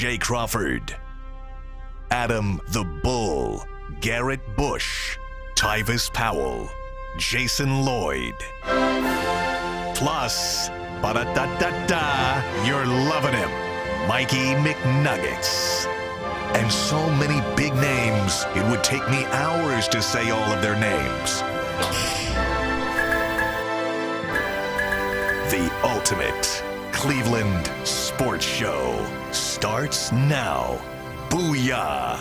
Jay Crawford, Adam the Bull, Garrett Bush, Tyvis Powell, Jason Lloyd. Plus, ba-da-da-da-da, you're loving him, Mikey McNuggets. And so many big names, it would take me hours to say all of their names. The ultimate Cleveland sports show starts now. Booyah!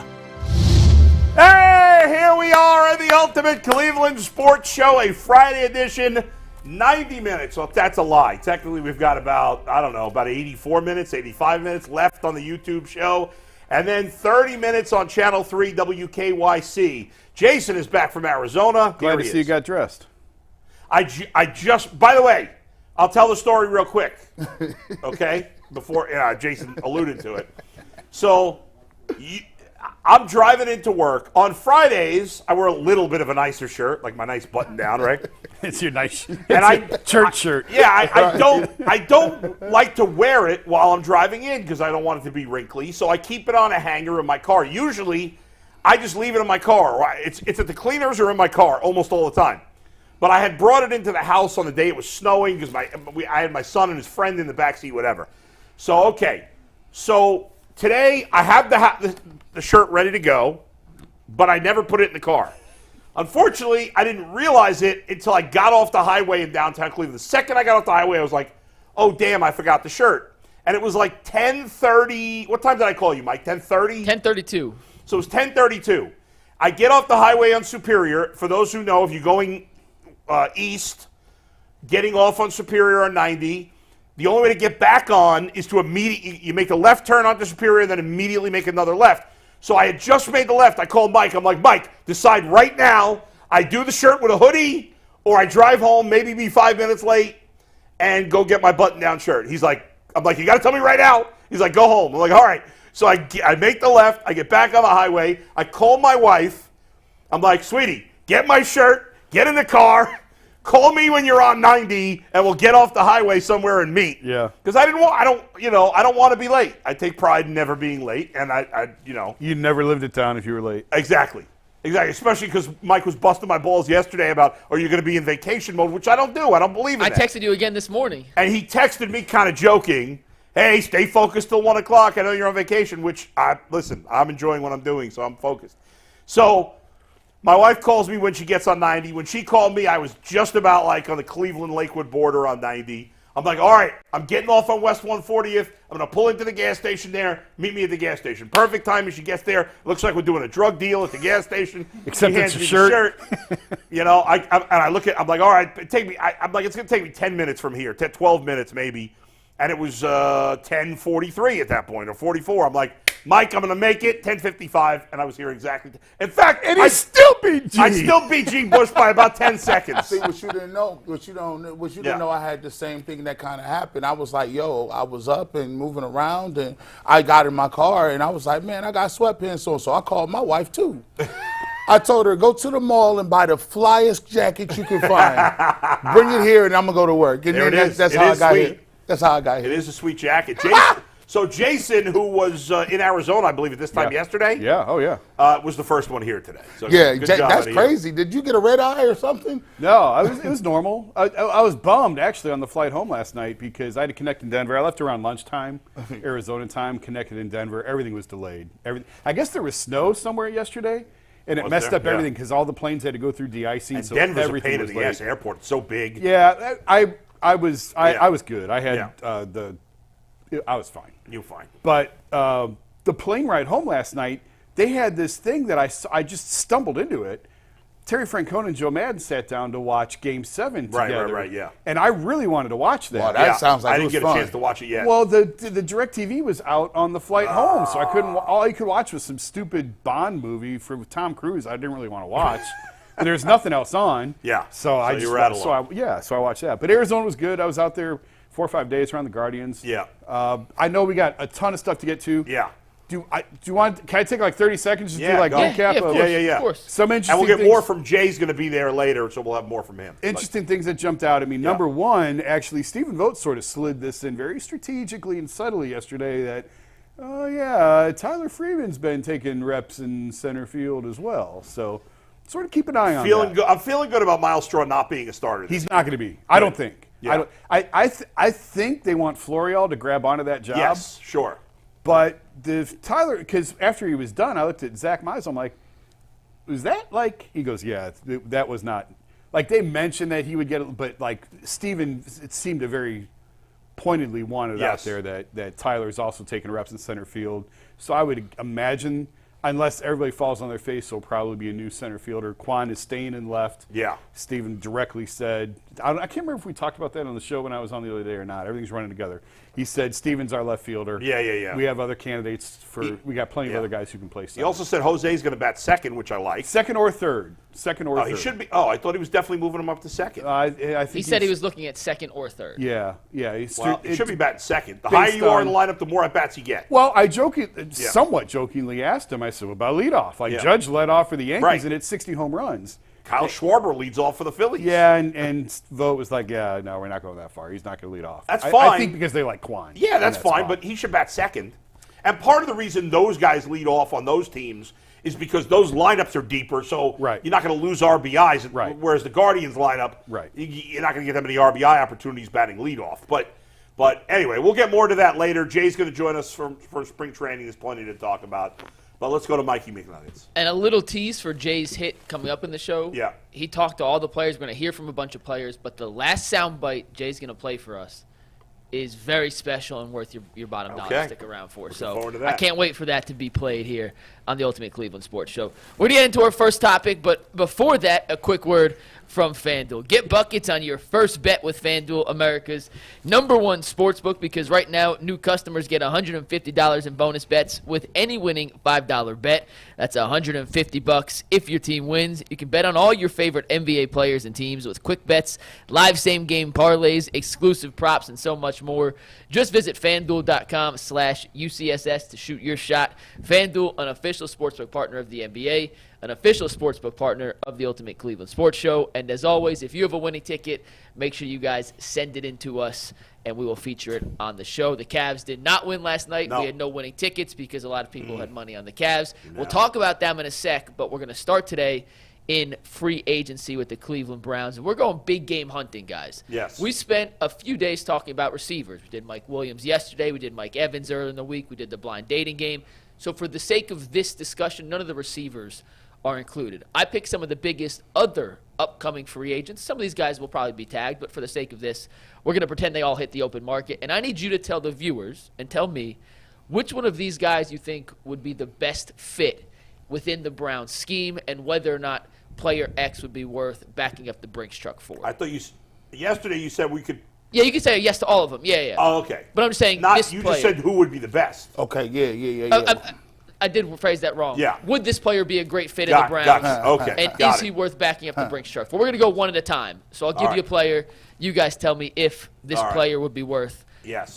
Hey, here we are in the ultimate Cleveland sports show, a Friday edition, 90 minutes. Well, that's a lie. Technically, we've got about 84 minutes, 85 minutes left on the YouTube show. And then 30 minutes on Channel 3 WKYC. Jason is back from Arizona. Glad to see you got dressed. I just, by the way, I'll tell the story real quick, okay? Before Jason alluded to it. So I'm driving into work. On Fridays, I wear a little bit of a nicer shirt, like my nice button down, right? It's your nice church shirt. Yeah, I don't like to wear it while I'm driving in because I don't want it to be wrinkly. So I keep it on a hanger in my car. Usually, I just leave it in my car. It's at the cleaners or in my car almost all the time. But I had brought it into the house on the day it was snowing because I had my son and his friend in the backseat, whatever. So, okay. So today I have the shirt ready to go, but I never put it in the car. Unfortunately, I didn't realize it until I got off the highway in downtown Cleveland. The second I got off the highway, I was like, oh, damn, I forgot the shirt. And it was like 10:30. What time did I call you, Mike? 10:30? 10:32. So it was 10:32. I get off the highway on Superior. For those who know, if you're going east, getting off on Superior on 90, the only way to get back on is to you make a left turn onto Superior and then immediately make another left. So I had just made the left. I called Mike. I'm like, Mike, decide right now. I do the shirt with a hoodie or I drive home, maybe be 5 minutes late, and go get my button-down shirt. I'm like, you got to tell me right now. He's like, go home. I'm like, all right. So I make the left. I get back on the highway. I call my wife. I'm like, sweetie, get my shirt, get in the car, call me when you're on 90, and we'll get off the highway somewhere and meet. Yeah. Because I don't want to be late. I take pride in never being late, and You never lived in town if you were late. Exactly. Especially because Mike was busting my balls yesterday about, are you going to be in vacation mode, which I don't do. I don't believe in that. I texted you again this morning. And he texted me kind of joking, hey, stay focused till 1 o'clock. I know you're on vacation, which, listen, I'm enjoying what I'm doing, so I'm focused. So my wife calls me when she gets on 90. When she called me, I was just about like on the Cleveland-Lakewood border on 90. I'm like, all right, I'm getting off on West 140th. I'm going to pull into the gas station there. Meet me at the gas station. Perfect time as she gets there. It looks like we're doing a drug deal at the gas station. Except she it's hands a me shirt. The shirt. I look at, I'm like, all right, it's going to take me 10 minutes from here, 12 minutes maybe. And it was 10:43 at that point, or 44. I'm like, Mike, I'm going to make it 10:55, and I was here exactly. In fact, I still beat G. I still beat G. Bush by about 10 seconds. See, what you didn't know, didn't know, I had the same thing that kind of happened. I was like, I was up and moving around, and I got in my car, and I was like, man, I got sweatpants on, so I called my wife too. I told her, go to the mall and buy the flyest jacket you can find. Bring it here, and I'm going to go to work. And there it is. That's how I got here. That's how I got here. It is a sweet jacket. Jason, who was in Arizona, I believe, at this time yesterday. Yeah, was the first one here today. So good job, that's crazy. Did you get a red eye or something? No, it was normal. I was bummed, actually, on the flight home last night because I had to connect in Denver. I left around lunchtime, Arizona time, connected in Denver. Everything was delayed. I guess there was snow somewhere yesterday. And it messed up everything because all the planes had to go through de-icing. And so Denver's everything a pain in was the late. ass airport. It's so big. Yeah, I was good. I had I was fine. You were fine. But the plane ride home last night, they had this thing that I just stumbled into it. Terry Francona and Joe Madden sat down to watch Game 7 together. Right, yeah. And I really wanted to watch that. Well, that sounds like I didn't get fun. a chance to watch it yet. Well, the DirecTV was out on the flight home, so I couldn't. All I could watch was some stupid Bond movie with Tom Cruise. I didn't really want to watch. There's nothing else on. Yeah. So I just you were out so I watched that. But Arizona was good. I was out there 4 or 5 days around the Guardians. Yeah. I know we got a ton of stuff to get to. Yeah. Do you want? Can I take like 30 seconds to Yeah, do like go. recap? Of course, of course. Some interesting. And we'll get things. more from Jay's going to be there later, so we'll have more from him. Interesting things that jumped out at me. Number one, actually, Stephen Vogt sort of slid this in very strategically and subtly yesterday that Oh, yeah, Tyler Freeman's been taking reps in center field as well. So sort of keep an eye on that. I'm feeling good about Miles Straw not being a starter. He's not going to be. I don't think. Yeah. I think they want Florial to grab onto that job. Yes, sure. But Tyler, because after he was done, I looked at Zach Mize. I'm like, was that like? He goes, yeah, that was not. Like they mentioned that he would get it, but like Steven, it seemed to very pointedly wanted out there that Tyler's also taking reps in center field. So I would imagine, unless everybody falls on their face, there'll probably be a new center fielder. Quan is staying in left. Yeah. Steven directly said, I can't remember if we talked about that on the show when I was on the other day or not. Everything's running together. He said Steven's our left fielder. Yeah. We have other candidates we got plenty of other guys who can play center. He also said Jose's going to bat second, which I like. Second or third. Third. He should be. Oh, I thought he was definitely moving him up to second. I think he said he was looking at second or third. Yeah. He should be batting second. The based higher you are in the on- lineup, the more at bats you get. Well, I somewhat jokingly asked him, I said, what about leadoff? Like Judge led off for the Yankees and hit 60 home runs. Kyle Schwarber leads off for the Phillies. Yeah, and Vogt was like, yeah, no, we're not going that far. He's not going to lead off. That's I fine. think because they like Quan. Yeah, that's fine, but he should bat second. And part of the reason those guys lead off on those teams is because those lineups are deeper, so you're not going to lose RBIs. Right. Whereas the Guardians lineup, you're not going to get that many RBI opportunities batting leadoff. But anyway, we'll get more to that later. Jay's going to join us for spring training. There's plenty to talk about. But let's go to Mikey McNuggets. And a little tease for Jay's hit coming up in the show. Yeah. He talked to all the players. We're going to hear from a bunch of players. But the last soundbite Jay's going to play for us is very special and worth your bottom dollar to stick around for. Forward to So that. I can't wait for that to be played here on the Ultimate Cleveland Sports Show. We're going to get into our first topic, but before that, a quick word from FanDuel. Get buckets on your first bet with FanDuel, America's #1 sportsbook, because right now new customers get $150 in bonus bets with any winning $5 bet. That's $150 if your team wins. You can bet on all your favorite NBA players and teams with quick bets, live same-game parlays, exclusive props, and so much more. Just visit FanDuel.com/UCSS to shoot your shot. FanDuel, an official sportsbook partner of the NBA, an official sportsbook partner of the Ultimate Cleveland Sports Show. And as always, if you have a winning ticket, make sure you guys send it in to us, and we will feature it on the show. The Cavs did not win last night. No. We had no winning tickets because a lot of people had money on the Cavs. We'll talk about them in a sec, but we're going to start today in free agency with the Cleveland Browns. And we're going big game hunting, guys. Yes. We spent a few days talking about receivers. We did Mike Williams yesterday. We did Mike Evans earlier in the week. We did the blind dating game. So for the sake of this discussion, none of the receivers are included. I picked some of the biggest other upcoming free agents. Some of these guys will probably be tagged, but for the sake of this, we're going to pretend they all hit the open market. And I need you to tell the viewers and tell me which one of these guys you think would be the best fit within the Browns scheme and whether or not player X would be worth backing up the Brinks truck for. I thought yesterday you said we could. Yeah, you can say yes to all of them. Yeah. Oh, okay. But I'm just saying this you player. just said who would be the best. Okay, yeah. I did phrase that wrong. Yeah. Would this player be a great fit in the Browns? Okay. And is he worth backing up the Brinks truck? Well, we're going to go one at a time. So I'll give you a player. You guys tell me if this player would be worth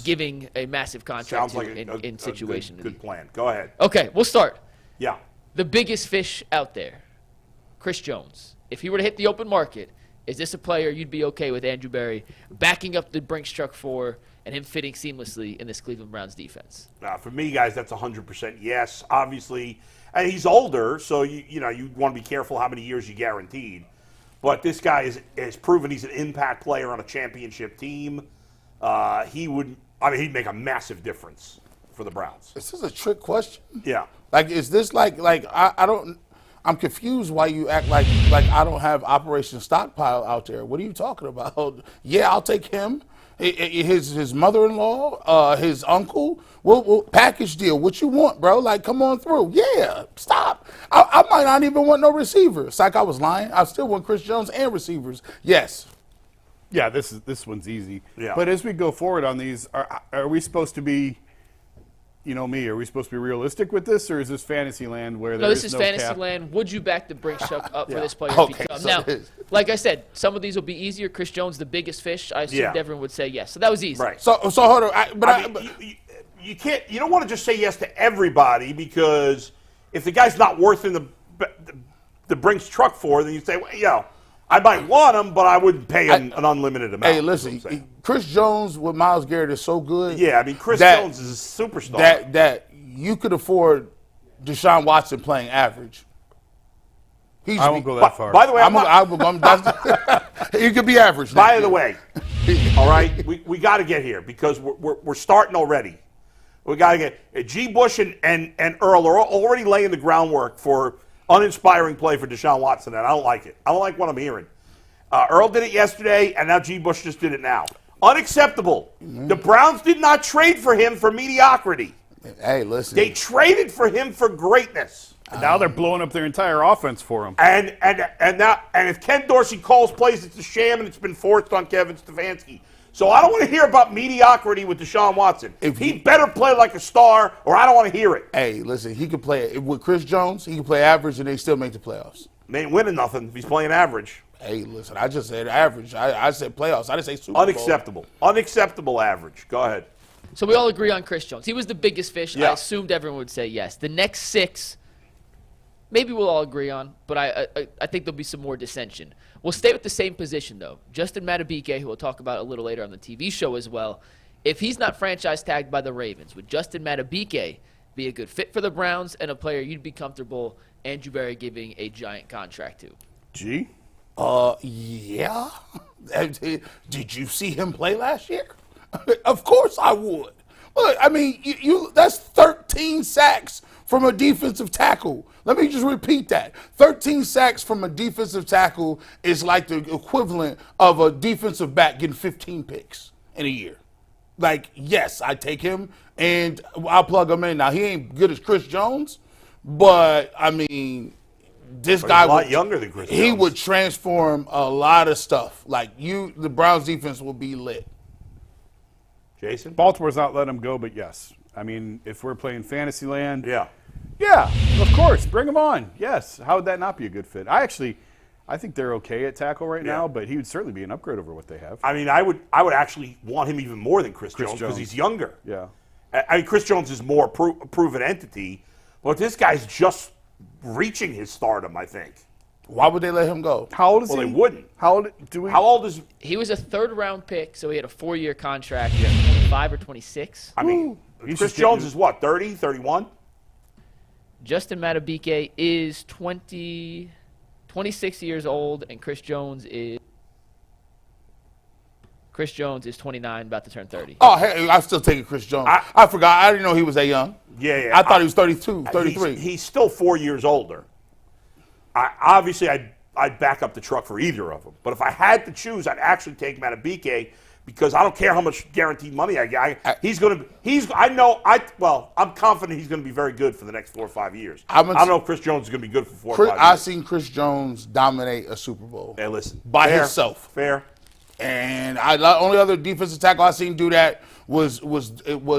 giving a massive contract Sounds to like in situation. Good plan. Go ahead. Okay, we'll start. Yeah. The biggest fish out there, Chris Jones. If he were to hit the open market, is this a player you'd be okay with Andrew Berry backing up the Brinks truck for and him fitting seamlessly in this Cleveland Browns defense? For me, guys, that's 100% yes. Obviously, and he's older, so you want to be careful how many years you guaranteed. But this guy has proven he's an impact player on a championship team. He'd make a massive difference for the Browns. This is a trick question. Yeah. Like, is this like I don't? I'm confused why you act like I don't have Operation Stockpile out there. What are you talking about? Yeah, I'll take him. His mother-in-law, his uncle. We'll package deal. What you want, bro? Like, come on through. Yeah, stop. I might not even want no receiver. It's like I was lying. I still want Chris Jones and receivers. Yes. Yeah, this one's easy. Yeah. But as we go forward on these, are we supposed to be, are we supposed to be realistic with this, or is this fantasy land where No, this is no fantasy cap? land. Would you back the Brinks truck up for this player? Okay, so now, it is. like I said, some of these will be easier. Chris Jones, the biggest fish. I assumed everyone would say yes. So that was easy. Right. So hold on. You can't. You don't want to just say yes to everybody, because if the guy's not worth in the Brinks truck for, then you say, well, I might want him, but I wouldn't pay him an unlimited amount. Hey, listen, Chris Jones with Myles Garrett is so good. Yeah, I mean, Chris Jones is a superstar. That you could afford Deshaun Watson playing average. I won't go that far. By the way, he could be average. By the way, all right, we got to get here because we're starting already. We got to get G. Bush and Earl are already laying the groundwork for uninspiring play for Deshaun Watson, and I don't like it. I don't like what I'm hearing. Earl did it yesterday, and now G. Bush just did it now. Unacceptable. Mm-hmm. The Browns did not trade for him for mediocrity. Hey, listen. They traded for him for greatness. And now they're blowing up their entire offense for him. And if Ken Dorsey calls plays, it's a sham, and it's been forced on Kevin Stefanski. So I don't want to hear about mediocrity with Deshaun Watson. He better play like a star, or I don't want to hear it. Hey, listen, he could play with Chris Jones. He can play average, and they still make the playoffs. They ain't winning nothing if he's playing average. Hey, listen, I just said average. I said playoffs. I didn't say Super Bowl. Unacceptable. Unacceptable average. Go ahead. So we all agree on Chris Jones. He was the biggest fish. Yeah. I assumed everyone would say yes. The next 6, maybe we'll all agree on, but I think there'll be some more dissension. We'll stay with the same position, though. Justin Madubuike, who we'll talk about a little later on the TV show as well, if he's not franchise tagged by the Ravens, would Justin Madubuike be a good fit for the Browns and a player you'd be comfortable Andrew Berry giving a giant contract to? G? Yeah. Did you see him play last year? Of course I would. Look, I mean, that's 13 sacks from a defensive tackle. Let me just repeat that. 13 sacks from a defensive tackle is like the equivalent of a defensive back getting 15 picks in a year. Like, yes, I take him and I'll plug him in. Now, he ain't good as Chris Jones, but, I mean, this guy he's a lot younger than Chris Jones. He would transform a lot of stuff. Like, the Browns defense will be lit. Jason? Baltimore's not letting him go, but yes. I mean, if we're playing Fantasyland. Yeah, of course. Bring him on. Yes. How would that not be a good fit? I think they're okay at tackle right now, but he would certainly be an upgrade over what they have. I mean, I would actually want him even more than Chris Jones because he's younger. Yeah. I mean, Chris Jones is more proven entity, but this guy's just reaching his stardom, I think. Why would they let him go? How old is he? Well, they wouldn't. How old is He was a 3rd-round pick, so he had a 4-year contract. 25 or 26. I mean, Chris Jones is what, 30, 31? Justin Madubuike is 26 years old, and Chris Jones is 29, about to turn 30. Oh, hey, I'm still taking Chris Jones. I forgot. I didn't know he was that young. Yeah. I thought he was 32, 33. He's still 4 years older. Obviously, I'd back up the truck for either of them. But if I had to choose, I'd actually take Madubuike because I don't care how much guaranteed money I get. I'm confident he's going to be very good for the next 4 or 5 years. I don't know if Chris Jones is going to be good for 4 or 5 years. I've seen Chris Jones dominate a Super Bowl. Hey, listen. By himself. Fair. And the only other defensive tackle I seen do that was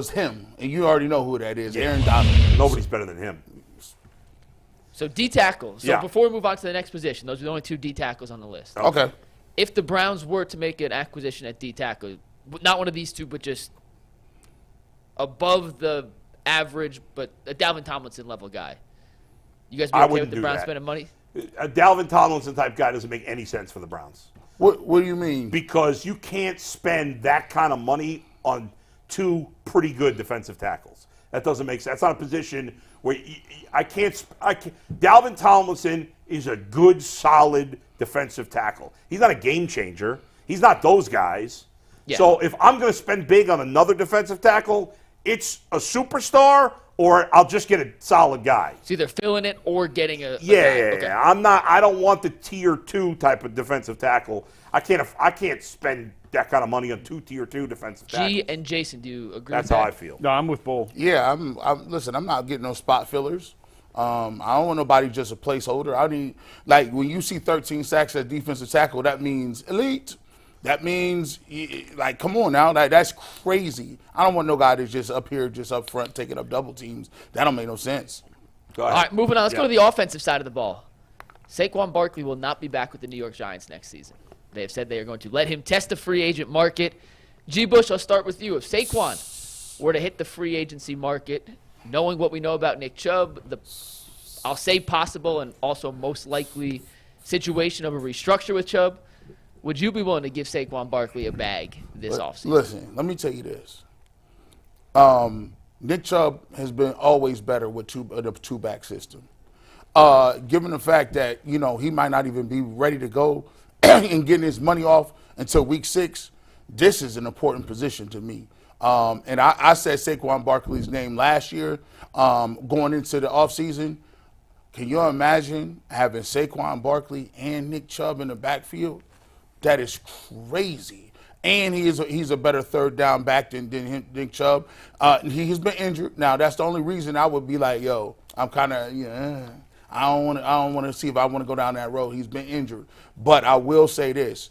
him. And you already know who that is, Aaron Donald. Nobody's better than him. So D tackles. So before we move on to the next position, those are the only 2 D tackles on the list. Okay. If the Browns were to make an acquisition at D tackle, not one of these 2, but just above the average, but a Dalvin Tomlinson level guy, you guys be okay with the Browns spending money? A Dalvin Tomlinson type guy doesn't make any sense for the Browns. What do you mean? Because you can't spend that kind of money on 2 pretty good defensive tackles. That doesn't make sense. That's not a position where I can't. Dalvin Tomlinson is a good, solid defensive tackle. He's not a game changer. He's not those guys. Yeah. So if I'm going to spend big on another defensive tackle, it's a superstar or I'll just get a solid guy. It's either filling it or getting a guy. Yeah. I don't want the tier 2 type of defensive tackle. I can't spend that kind of money on 2 tier 2 defensive tackles. G and Jason, do you agree That's with that? how I feel. No, I'm with Bull. Yeah, listen, I'm not getting no spot fillers. I don't want nobody just a placeholder. I need, like, when you see 13 sacks at defensive tackle, that means elite. That means, like, come on now. That's crazy. I don't want no guy that's just up here, just up front, taking up double teams. That don't make no sense. Go ahead. All right, moving on. Let's go to the offensive side of the ball. Saquon Barkley will not be back with the New York Giants next season. They have said they are going to let him test the free agent market. G. Bush, I'll start with you. If Saquon were to hit the free agency market, knowing what we know about Nick Chubb, I'll say possible and also most likely situation of a restructure with Chubb, would you be willing to give Saquon Barkley a bag this offseason? Listen, let me tell you this. Nick Chubb has been always better with the two-back system. Given the fact that, he might not even be ready to go and getting his money off until week 6, this is an important position to me. And I said Saquon Barkley's name last year going into the offseason. Can you imagine having Saquon Barkley and Nick Chubb in the backfield? That is crazy. And he's a better third down back than Nick Chubb. He's been injured. Now, that's the only reason I would be like, yo, I'm kind of, I don't want to see if I want to go down that road. He's been injured. But I will say this.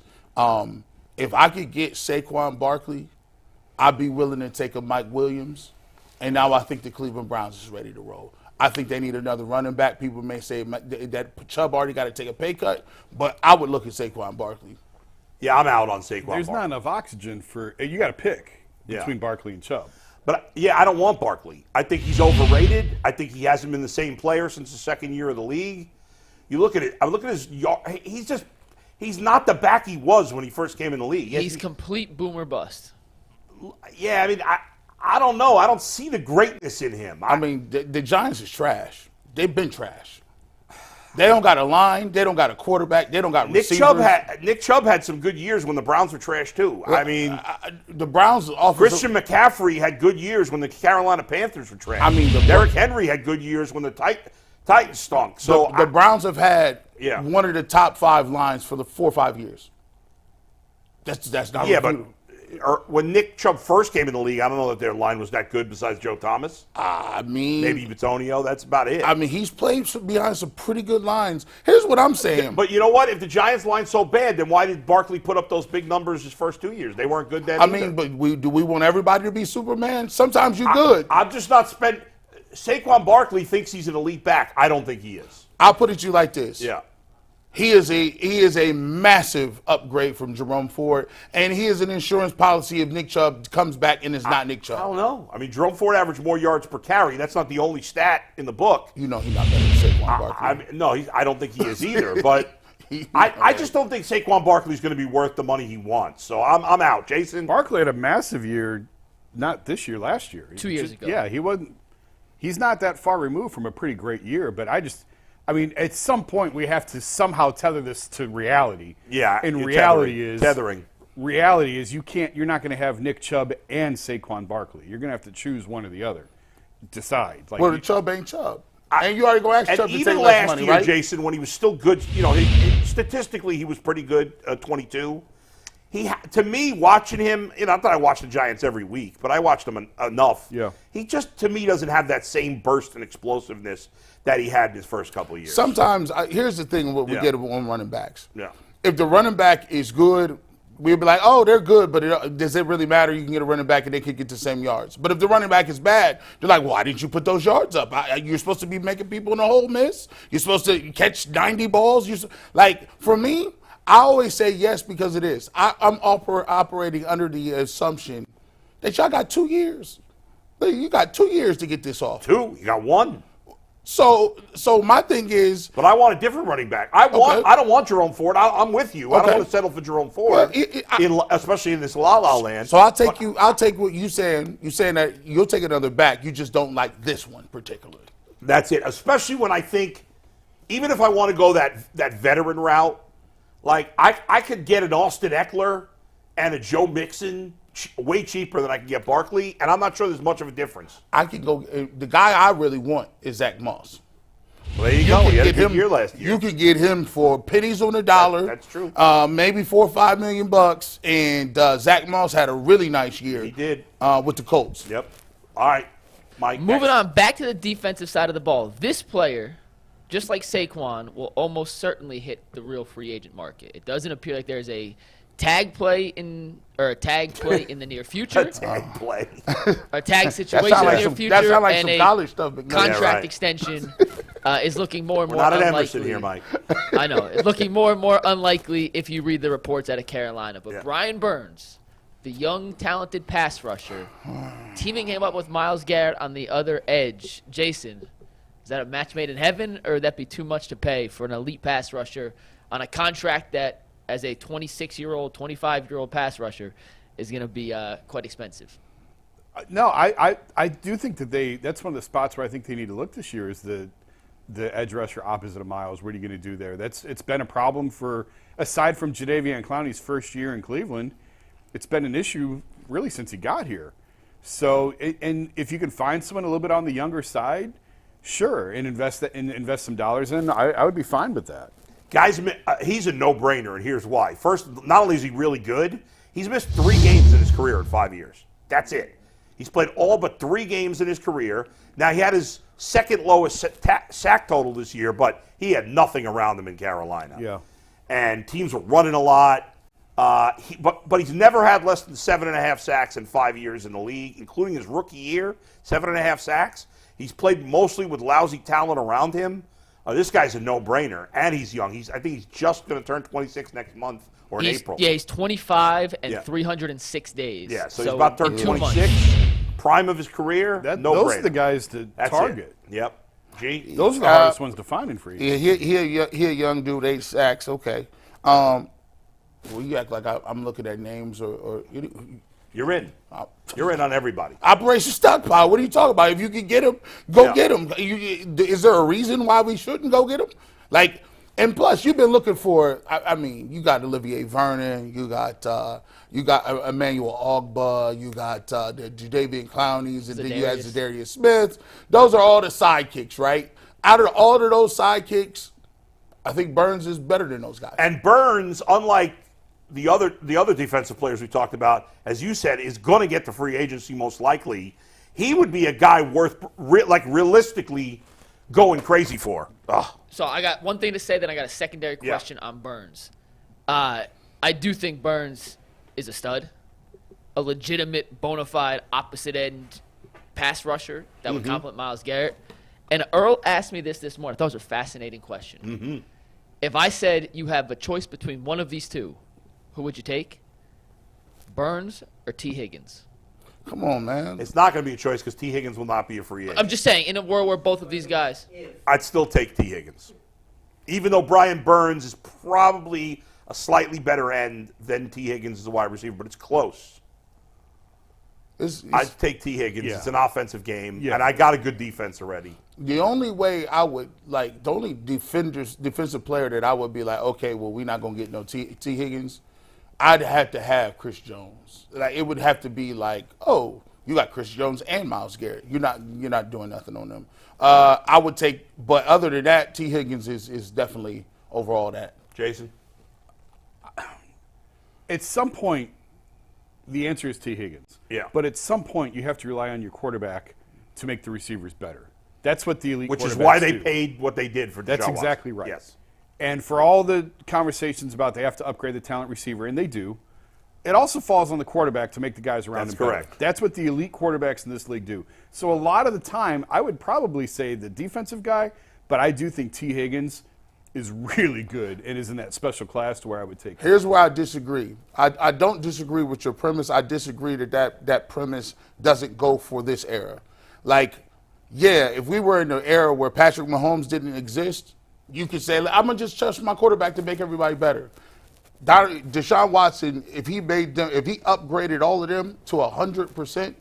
If I could get Saquon Barkley, I'd be willing to take a Mike Williams. And now I think the Cleveland Browns is ready to roll. I think they need another running back. People may say that Chubb already got to take a pay cut, but I would look at Saquon Barkley. Yeah, I'm out on Saquon There's Barkley. not enough oxygen for – you got to pick between Barkley and Chubb. But, I don't want Barkley. I think he's overrated. I think he hasn't been the same player since the second year of the league. You look at it. I look at his – he's not the back he was when he first came in the league. He's complete boomer bust. Yeah, I mean, I don't know. I don't see the greatness in him. I mean, the Giants is trash. They've been trash. They don't got a line. They don't got a quarterback. They don't got receivers. Nick Chubb had some good years when the Browns were trash, too. I mean, the Browns Christian McCaffrey had good years when the Carolina Panthers were trash. I mean, Derrick Henry had good years when the Titans stunk. So the Browns have had one of the top 5 lines for the 4 or 5 years. That's not but when Nick Chubb first came in the league, I don't know that their line was that good besides Joe Thomas. I mean, maybe Bitonio. That's about it. I mean, he's played behind some pretty good lines. Here's what I'm saying. But you know what? If the Giants' line's so bad, then why did Barkley put up those big numbers his first 2 years? They weren't good then either. But do we want everybody to be Superman? Sometimes you're good. I'm just not spent. Saquon Barkley thinks he's an elite back. I don't think he is. I'll put it to you like this. Yeah. He is a massive upgrade from Jerome Ford, and he is an insurance policy if Nick Chubb comes back and is not Nick Chubb. I don't know. I mean, Jerome Ford averaged more yards per carry. That's not the only stat in the book. He's not better than Saquon Barkley. I don't think he is either. But I just don't think Saquon Barkley is going to be worth the money he wants. So I'm out. Jason? Barkley had a massive year, not this year, last year. 2 years ago. Yeah, he's not that far removed from a pretty great year, but I mean, at some point we have to somehow tether this to reality. Yeah, and reality is tethering. Reality is you're not going to have Nick Chubb and Saquon Barkley. You're going to have to choose one or the other. Decide. Well, the Chubb ain't Chubb. And you already go ask Chubb to take less money, right? Even last year, Jason, when he was still good, statistically he was pretty good, 22. To me, watching him, not that I watch the Giants every week, but I watched him enough. Yeah. He just, to me, doesn't have that same burst and explosiveness that he had in his first couple of years. Sometimes, here's the thing what we get on running backs. Yeah. If the running back is good, we'll be like, oh, they're good, but does it really matter? You can get a running back and they can get the same yards. But if the running back is bad, they're like, why didn't you put those yards up? You're supposed to be making people in the hole miss. You're supposed to catch 90 balls. For me, I always say yes because it is. I'm operating under the assumption that y'all got 2 years. You got 2 years to get this off. 2? You got 1. So my thing is, but I want a different running back. I don't want Jerome Ford. I'm with you. I don't want to settle for Jerome Ford, especially in this la-la land. So I'll take what you saying. You saying that you'll take another back. You just don't like this one particularly. That's it. Especially when I think, even if I want to go that veteran route, like I could get an Austin Eckler and a Joe Mixon way cheaper than I can get Barkley, and I'm not sure there's much of a difference. I can go. The guy I really want is Zach Moss. Well, there you go. He had a good year last year. You could get him for pennies on the dollar. That's true. Maybe $4 or $5 million, and Zach Moss had a really nice year. He did with the Colts. Yep. All right, Mike. Moving on back to the defensive side of the ball. This player, just like Saquon, will almost certainly hit the real free agent market. It doesn't appear like there's a tag play in the near future. A tag play. A tag situation in the near future. That sounds like and some college stuff. Contract extension is looking more and more unlikely. Not at Emerson here, Mike. I know. It's looking more and more unlikely if you read the reports out of Carolina. But Brian Burns, the young, talented pass rusher, teaming him up with Myles Garrett on the other edge. Jason, is that a match made in heaven, or would that be too much to pay for an elite pass rusher on a contract that, as a 26-year-old, 25-year-old pass rusher, is going to be quite expensive? No, I do think that's one of the spots where I think they need to look this year is the edge rusher opposite of Miles. What are you going to do there? It's been a problem aside from Jadeveon Clowney's first year in Cleveland, it's been an issue really since he got here. So, and if you can find someone a little bit on the younger side, sure, and invest some dollars in, I would be fine with that. Guys, he's a no-brainer, and here's why. First, not only is he really good, he's missed 3 games in his career in 5 years. That's it. He's played all but 3 games in his career. Now, he had his second lowest sack total this year, but he had nothing around him in Carolina. Yeah. And teams were running a lot. But he's never had less than 7.5 sacks in 5 years in the league, including his rookie year, 7.5 sacks. He's played mostly with lousy talent around him. This guy's a no-brainer, and he's young. I think he's just going to turn 26 next month or in April. Yeah, he's 25 and 306 days. Yeah, so he's about to turn 26. Prime of his career, no-brainer. Those are the guys to target. It. Yep. G. Those are the hardest ones to find in free agency. Yeah, he a young dude, 8 sacks. Okay. Well, you act like I'm looking at names or you're in. You're in on everybody. Operation Stockpile. What are you talking about? If you can get him, go get him. Is there a reason why we shouldn't go get him? Like, and plus, you've been looking for. I mean, you got Olivier Vernon. You got Emmanuel Ogba. You got the Jadeveon Clowneys, and then you had Zadarius Smith. Those are all the sidekicks, right? Out of all of those sidekicks, I think Burns is better than those guys. And Burns, unlike the other defensive players we talked about, as you said, is going to get to free agency most likely. He would be a guy worth realistically going crazy for. Ugh. So I got one thing to say, then I got a secondary question on Burns. I do think Burns is a stud, a legitimate, bona fide opposite end pass rusher that would complement Myles Garrett. And Earl asked me this morning. I thought it was a fascinating question. Mm-hmm. If I said you have a choice between one of these two, who would you take? Burns or T. Higgins? Come on, man. It's not going to be a choice because T. Higgins will not be a free agent. I'm just saying, in a world where both of these guys. I'd still take T. Higgins. Even though Brian Burns is probably a slightly better end than T. Higgins as a wide receiver, but it's close. I'd take T. Higgins. Yeah. It's an offensive game, and I got a good defense already. The only way I would, the only defensive player that I would be like, okay, well, we're not going to get no T. Higgins, I'd have to have Chris Jones. It would have to be like, oh, you got Chris Jones and Myles Garrett. You're not doing nothing on them. I would take, but other than that, T. Higgins is definitely overall that. Jason? At some point, the answer is T. Higgins. Yeah. But at some point, you have to rely on your quarterback to make the receivers better. That's what the elite quarterbacks do. Which is why they paid what they did for Deshaun That's Watson. exactly right. Yes. And for all the conversations about they have to upgrade the talent receiver, and they do, it also falls on the quarterback to make the guys around him better. Correct. That's what the elite quarterbacks in this league do. So a lot of the time, I would probably say the defensive guy, but I do think T. Higgins is really good and is in that special class to where I would take him. Here's where I disagree. I don't disagree with your premise. I disagree that premise doesn't go for this era. If we were in an era where Patrick Mahomes didn't exist, you could say, I'm going to just trust my quarterback to make everybody better. Deshaun Watson, if he upgraded all of them to 100%,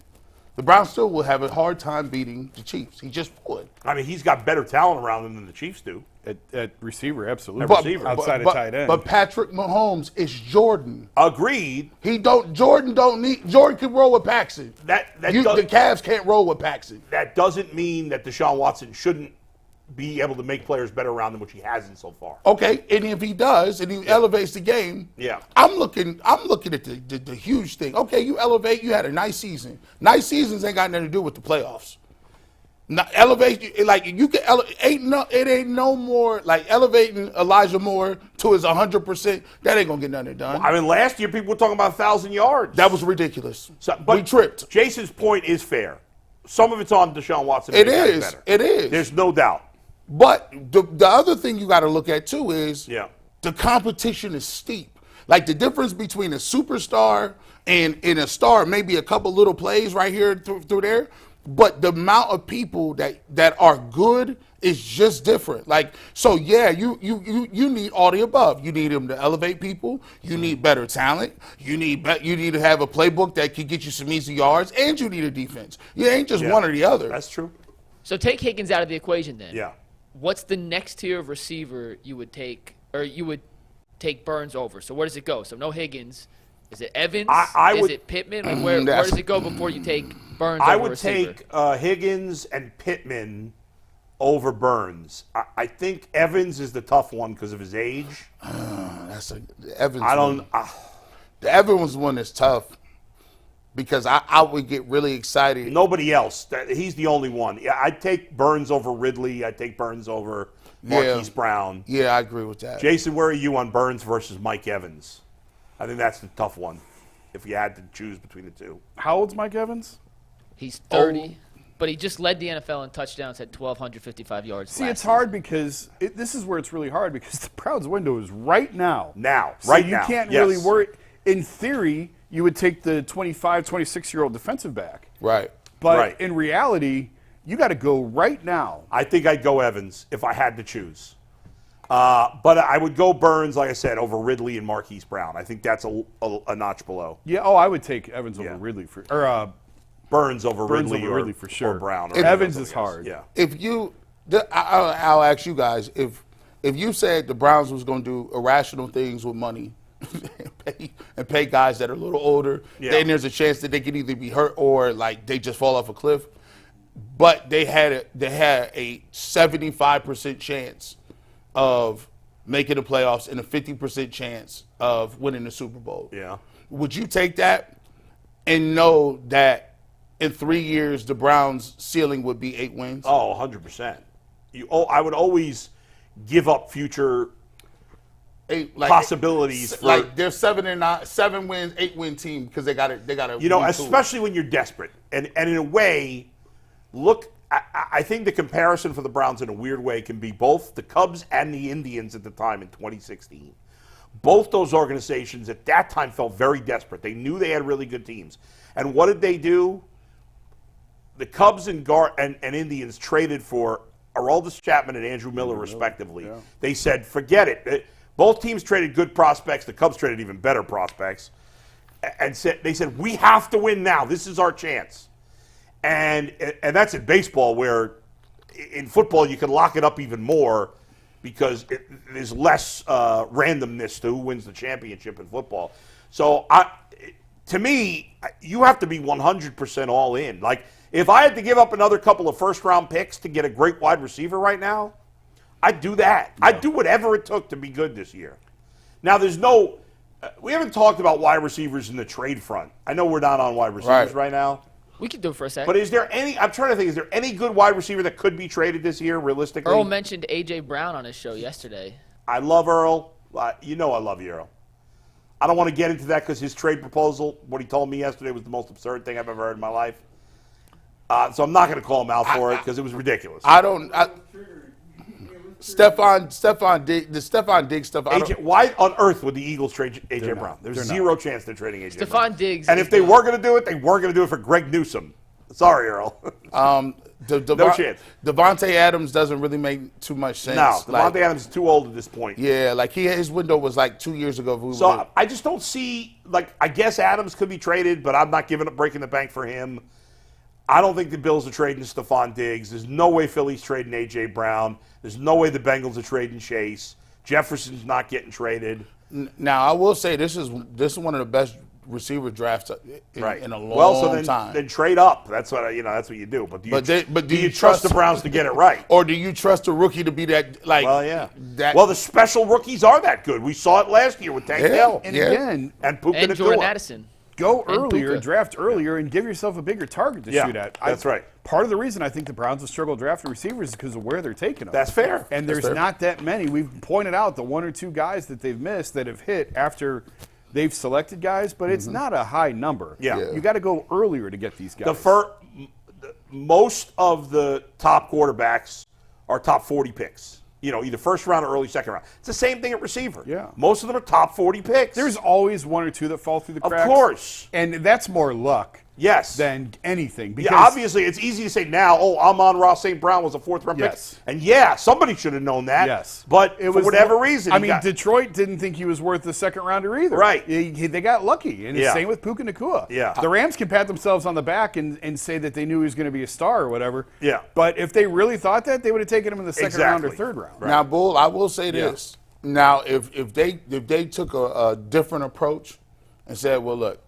the Browns still will have a hard time beating the Chiefs. He just would. I mean, he's got better talent around him than the Chiefs do. At receiver, absolutely. Outside of tight end. But Patrick Mahomes is Jordan. Agreed. Jordan can roll with Paxton. The Cavs can't roll with Paxton. That doesn't mean that Deshaun Watson shouldn't be able to make players better around him, which he hasn't so far. Okay, and if he does, and he elevates the game, I'm looking at the huge thing. Okay, you elevate. You had a nice season. Nice seasons ain't got nothing to do with the playoffs. Now, elevate, you can it ain't no more like elevating Elijah Moore to his 100%. That ain't gonna get nothing done. Well, I mean, last year people were talking about 1,000 yards. That was ridiculous. But we tripped. Jason's point is fair. Some of it's on Deshaun Watson. It is. There's no doubt. But the other thing you got to look at too is the competition is steep. Like the difference between a superstar and a star, maybe a couple little plays right here through there. But the amount of people that are good It's just different. Like, so yeah, you need all the above. You need him to elevate people. You need better talent. You need to have a playbook that can get you some easy yards, and you need a defense. You ain't just one or the other. That's true. So take Higgins out of the equation then. Yeah. What's the next tier of receiver you would take, or you would take Burns over? So where does it go? So no Higgins. Is it Evans? Is it Pittman? Like where does it go before you take Burns over I would receiver? take Higgins and Pittman over Burns. I think Evans is the tough one because of his age. Evans. I don't. The Evans one is tough because I would get really excited. Nobody else. He's the only one. Yeah, I'd take Burns over Ridley. I'd take Burns over Marquise Brown. Yeah, I agree with that. Jason, where are you on Burns versus Mike Evans? I think that's the tough one if you had to choose between the two. How old's Mike Evans? He's 30, but he just led the NFL in touchdowns at 1,255 yards. See, it's hard because this is where it's really hard because the Browns' window is right now. So you can't really worry. In theory, you would take the 25, 26-year-old defensive back. Right. But in reality, you got to go right now. I think I'd go Evans if I had to choose. But I would go Burns, like I said, over Ridley and Marquise Brown. I think that's a notch below. Yeah. Oh, I would take Evans over Ridley Burns over Ridley for sure. Or Brown. Evans is hard. Yeah. If you, I'll ask you guys if you said the Browns was going to do irrational things with money and pay guys that are a little older, then there's a chance that they could either be hurt or like they just fall off a cliff. But they had a 75% chance of making the playoffs and a 50% chance of winning the Super Bowl. Yeah. Would you take that and know that in 3 years the Browns' ceiling would be 8 wins? Oh, 100%. I would always give up future possibilities for like they're 7 wins, 8 win team because they got to especially when you're desperate. And in a way, look, I think the comparison for the Browns in a weird way can be both the Cubs and the Indians at the time in 2016. Both those organizations at that time felt very desperate. They knew they had really good teams. And what did they do? The Cubs and Indians traded for Aroldis Chapman and Andrew Miller, respectively. Yeah. They said, forget it. Both teams traded good prospects. The Cubs traded even better prospects. And they said, we have to win now. This is our chance. And that's in baseball, where in football you can lock it up even more because there's less randomness to who wins the championship in football. So to me, you have to be 100% all in. Like, if I had to give up another couple of first-round picks to get a great wide receiver right now, I'd do that. Yeah. I'd do whatever it took to be good this year. Now, we haven't talked about wide receivers in the trade front. I know we're not on wide receivers right now. We could do it for a second. But I'm trying to think, is there any good wide receiver that could be traded this year, realistically? Earl mentioned A.J. Brown on his show yesterday. I love Earl. You know I love you, Earl. I don't want to get into that because his trade proposal, what he told me yesterday, was the most absurd thing I've ever heard in my life. So I'm not going to call him out for it because it was ridiculous. Stephon Diggs stuff. Why on earth would the Eagles trade A.J. Brown? There's zero chance they're trading A.J. Brown. Stephon Diggs. And if they were going to do it, they weren't going to do it for Greg Newsome. Sorry, Earl. No chance. Devontae Adams doesn't really make too much sense. No, Devontae Adams is too old at this point. Yeah, like his window was like 2 years ago. So I just don't see, I guess Adams could be traded, but I'm not breaking the bank for him. I don't think the Bills are trading Stephon Diggs. There's no way Philly's trading A.J. Brown. There's no way the Bengals are trading Chase. Jefferson's not getting traded. Now, I will say this is one of the best receiver drafts in a long time. Then trade up. That's what you do. But do you trust the Browns to get it right? Or do you trust a rookie to be that Well, yeah. The special rookies are that good. We saw it last year with Tank Dell. And again, and Puka and Jordan Addison. Go earlier, draft earlier, and give yourself a bigger target to shoot at. That's right. Part of the reason I think the Browns have struggled drafting receivers is because of where they're taking them. That's fair. And there's not that many. We've pointed out the 1 or 2 guys that they've missed that have hit after they've selected guys, but it's not a high number. Yeah. You got to go earlier to get these guys. Most of the top quarterbacks are top 40 picks. Either first round or early second round. It's the same thing at receiver. Yeah. Most of them are top 40 picks. There's always 1 or 2 that fall through the cracks. Of course. And that's more luck. than anything. Because Obviously, it's easy to say now, Amon-Ra St. Brown was a 4th-round pick. And, somebody should have known that. Yes. But for whatever reason. Detroit didn't think he was worth the 2nd-rounder either. Right. They got lucky. And the same with Puka Nacua. Yeah. The Rams can pat themselves on the back and say that they knew he was going to be a star or whatever. Yeah. But if they really thought that, they would have taken him in the 2nd round or 3rd round. Right. Now, Bull, I will say this. Now, if they took a different approach and said, well, look,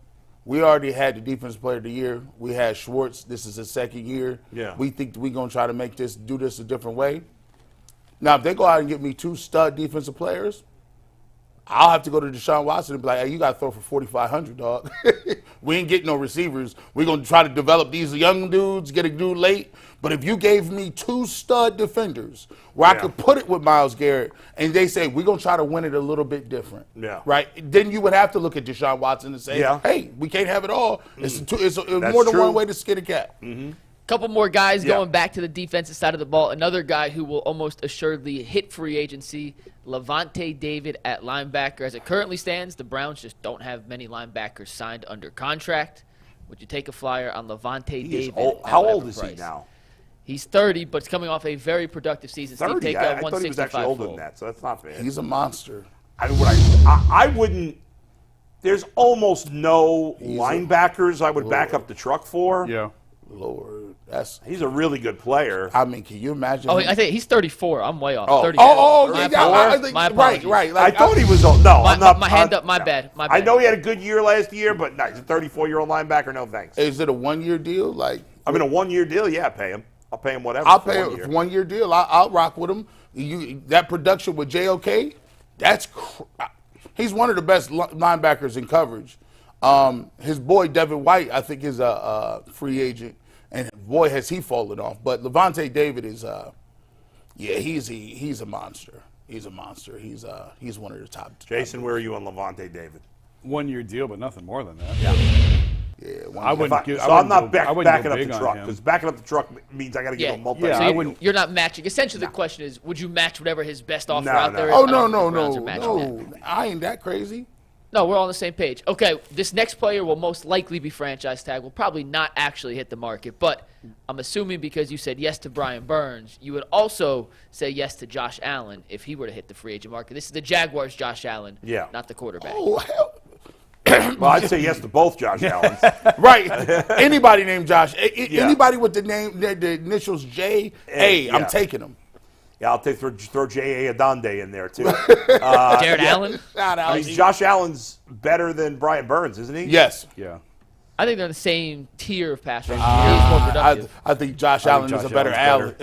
we already had the Defensive Player of the Year. We had Schwartz. This is his 2nd year. Yeah. We think we're going to try to do this a different way. Now, if they go out and get me 2 stud defensive players, I'll have to go to Deshaun Watson and be like, hey, you got to throw for 4,500, dog. We ain't getting no receivers. We're going to try to develop these young dudes, get a dude late. But if you gave me 2 stud defenders where I could put it with Myles Garrett and they say, we're going to try to win it a little bit different, right? Then you would have to look at Deshaun Watson and say, hey, we can't have it all. It's more than one way to skin a cat. Couple more guys going back to the defensive side of the ball. Another guy who will almost assuredly hit free agency, Levante David at linebacker. As it currently stands, the Browns just don't have many linebackers signed under contract. Would you take a flyer on Levante David? How old is he now? He's 30, but it's coming off a very productive season. 30? I thought he was actually older than that, so that's not fair. He's a monster. I wouldn't. There's almost no linebackers I would back up the truck for. Yeah. Lord, he's a really good player. I mean, can you imagine? Oh, I think he's 34. I'm way off. 34. My apologies. Right. I thought he was old. No, I'm not. My hand up. My bad. I know he had a good year last year, but no, he's a 34-year-old linebacker. No thanks. Is it a 1-year deal? A 1-year deal. Yeah, pay him. I'll pay him whatever. I'll pay him 1-year deal. I'll rock with him. That production with JOK, he's one of the best linebackers in coverage. His boy Devin White, I think, is a free agent, and boy has he fallen off. But Levante David is, he's a monster. He's a monster. He's one of the top. Jason, where are you on Levante David? 1-year deal, but nothing more than that. I'm not backing up the truck, because backing up the truck means I got to give him multi. So you're not matching. Essentially, the question is, would you match whatever his best offer out there? Oh no! I ain't that crazy. No, we're all on the same page. Okay, this next player will most likely be franchise tag. Will probably not actually hit the market, but I'm assuming because you said yes to Brian Burns, you would also say yes to Josh Allen if he were to hit the free agent market. This is the Jaguars' Josh Allen, not the quarterback. Oh, hell. Well, I'd say yes to both Josh Allens. Right. Anybody named Josh. Anybody with the initials J.A., I'm taking them. Yeah, I'll throw J.A. Adonde in there, too. Jared Allen? Josh Allen's better than Brian Burns, isn't he? Yes. Yeah. I think they're the same tier of pass rushers. He's more productive. I think Josh Allen is a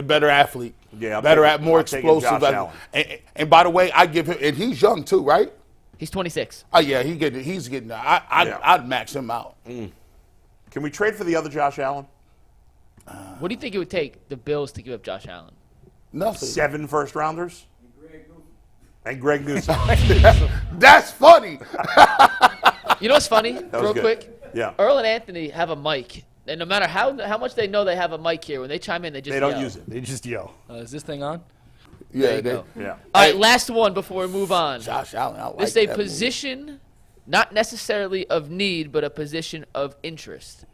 better athlete. Yeah, more explosive. And by the way, I give him, and he's young too, right? He's 26. Oh yeah, he's getting. I'd max him out. Can we trade for the other Josh Allen? What do you think it would take the Bills to give up Josh Allen? Nothing. 7 first-rounders? And Greg Newsome. That's funny. You know what's funny? Real quick? Yeah. Earl and Anthony have a mic. And no matter how much they know they have a mic here, when they chime in, they just yell. They don't use it. They just yell. Is this thing on? Yeah. All right, last one before we move on. Josh Allen, I like this is a position, not necessarily of need, but a position of interest.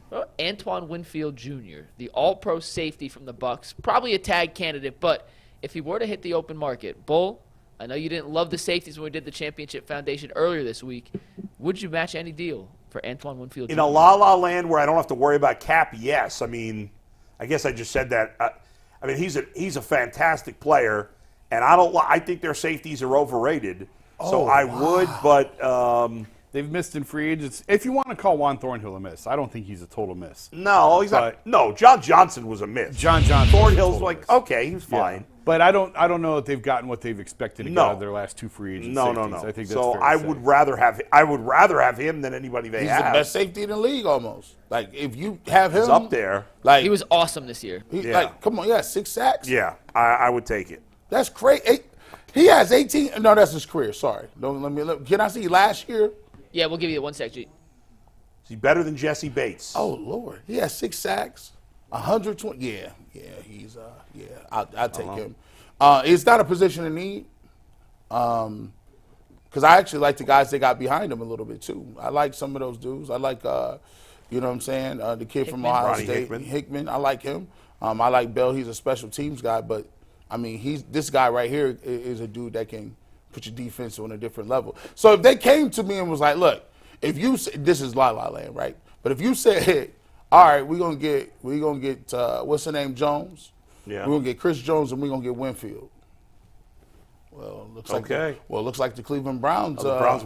Well, Antoine Winfield Jr., the all-pro safety from the Bucks, probably a tag candidate, but if he were to hit the open market, Bull, I know you didn't love the safeties when we did the Championship Foundation earlier this week. Would you match any deal for Antoine Winfield Jr.? In a la-la land where I don't have to worry about cap, yes. I mean, I guess I just said that. He's a fantastic player, and I think their safeties are overrated. So I would, but they've missed in free agents. If you want to call Juan Thornhill a miss, I don't think he's a total miss. No, he's not. No, John Johnson was a miss. John Johnson. Thornhill's like, okay, he was fine. Yeah. But I don't know that they've gotten what they've expected to get out of their last 2 free agents. No. I think that's so fair to I say. would rather have him than anybody they have. He's the best safety in the league almost. Like if you have him, he's up there. Like he was awesome this year. Like come on, 6 sacks. Yeah, I would take it. That's crazy. He has 18. No, that's his career. Sorry. Don't let me. Can I see last year? Yeah, we'll give you 1 sec, G. Is he better than Jesse Bates? Oh Lord, he has 6 sacks, 120. Yeah, he's I'll take him. It's not a position of need, because I actually like the guys they got behind him a little bit too. I like some of those dudes. I like, You know what I'm saying? The kid from Hickman. Ohio Ronnie State, Hickman. I like him. I like Bell. He's a special teams guy, but I mean, this guy right here is a dude that can put your defense on a different level. So if they came to me and was like, look, if you this is La La Land, right? But if you said, all right, we're gonna get what's the name, Jones? Yeah. We're gonna get Chris Jones and we're gonna get Winfield. Well, it looks like Okay. it looks like the Cleveland Browns. The Browns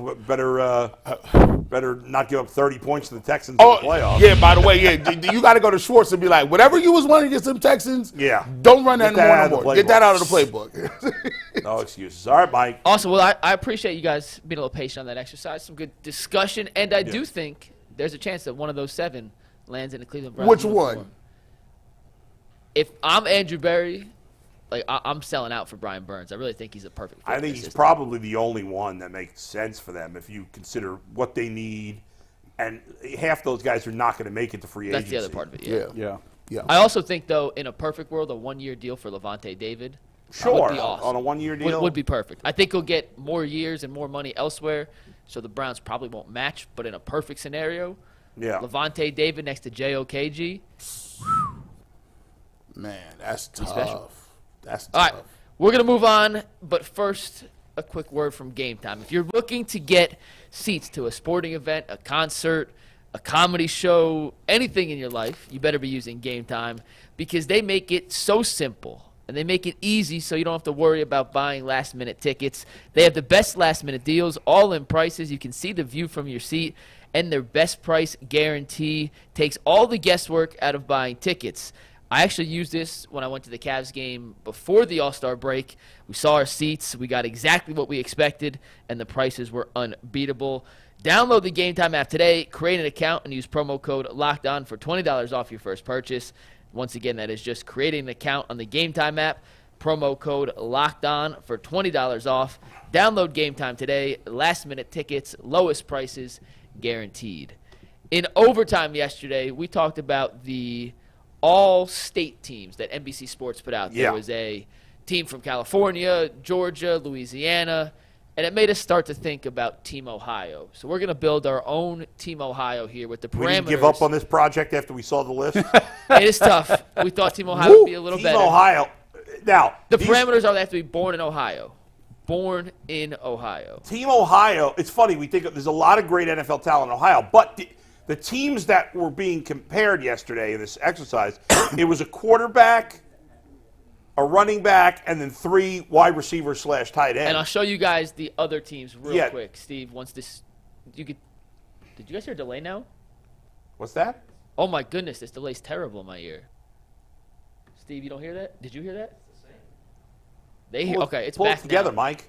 better not give up 30 points to the Texans in the playoffs. Yeah, by the way, you got to go to Schwartz and be like, whatever you was wanting against them Texans, don't run that no more. Get that out of the playbook. No excuses. All right, Mike. Awesome. Well, I appreciate you guys being a little patient on that exercise. Some good discussion. And I do think there's a chance that one of those 7 lands in the Cleveland Browns. Which one? If I'm Andrew Berry, I'm selling out for Brian Burns. I really think he's a perfect fit. I think he's probably the only one that makes sense for them if you consider what they need. And half those guys are not going to make it to free agency. That's the other part of it, Yeah. I also think, though, in a perfect world, a 1-year deal for Levante David would be awesome. On a 1-year deal? Would be perfect. I think he'll get more years and more money elsewhere, so the Browns probably won't match. But in a perfect scenario, Levante David next to JOKG. Man, that's tough. Special. That's tough. All right, we're going to move on, but first, a quick word from Game Time. If you're looking to get seats to a sporting event, a concert, a comedy show, anything in your life, you better be using Game Time because they make it so simple and they make it easy so you don't have to worry about buying last-minute tickets. They have the best last-minute deals, all-in prices. You can see the view from your seat, and their best price guarantee takes all the guesswork out of buying tickets. I actually used this when I went to the Cavs game before the All-Star break. We saw our seats. We got exactly what we expected, and the prices were unbeatable. Download the Game Time app today, create an account, and use promo code LOCKEDON for $20 off your first purchase. Once again, that is just creating an account on the Game Time app, promo code LOCKEDON for $20 off. Download Game Time today. Last-minute tickets, lowest prices guaranteed. In overtime yesterday, we talked about the all-state teams that NBC Sports put out. There was a team from California, Georgia, Louisiana, and it made us start to think about Team Ohio. So we're going to build our own Team Ohio here with the parameters. We didn't give up on this project after we saw the list. It is tough. We thought Team Ohio would be a little better. Team Ohio. Now, the parameters are they have to be born in Ohio. Born in Ohio. Team Ohio, it's funny, we think there's a lot of great NFL talent in Ohio, but the teams that were being compared yesterday in this exercise, it was a quarterback, a running back, and then 3 wide receivers / tight ends. And I'll show you guys the other teams real quick, Steve. Once this, did you guys hear a delay now? What's that? Oh my goodness, this delay's terrible in my ear. Steve, you don't hear that? Did you hear that? They hear. Okay, it's pull back it together, now. Mike.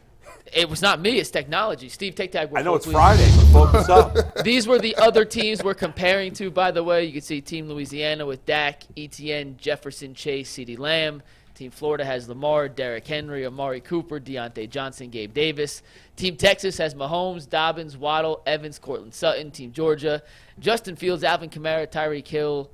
It was not me. It's technology. Steve, take tag. I know it's Friday, but focus up. These were the other teams we're comparing to, by the way. You can see Team Louisiana with Dak, Etienne, Jefferson, Chase, CeeDee Lamb. Team Florida has Lamar, Derrick Henry, Amari Cooper, Deontay Johnson, Gabe Davis. Team Texas has Mahomes, Dobbins, Waddle, Evans, Cortland Sutton. Team Georgia, Justin Fields, Alvin Kamara, Tyreek Hill,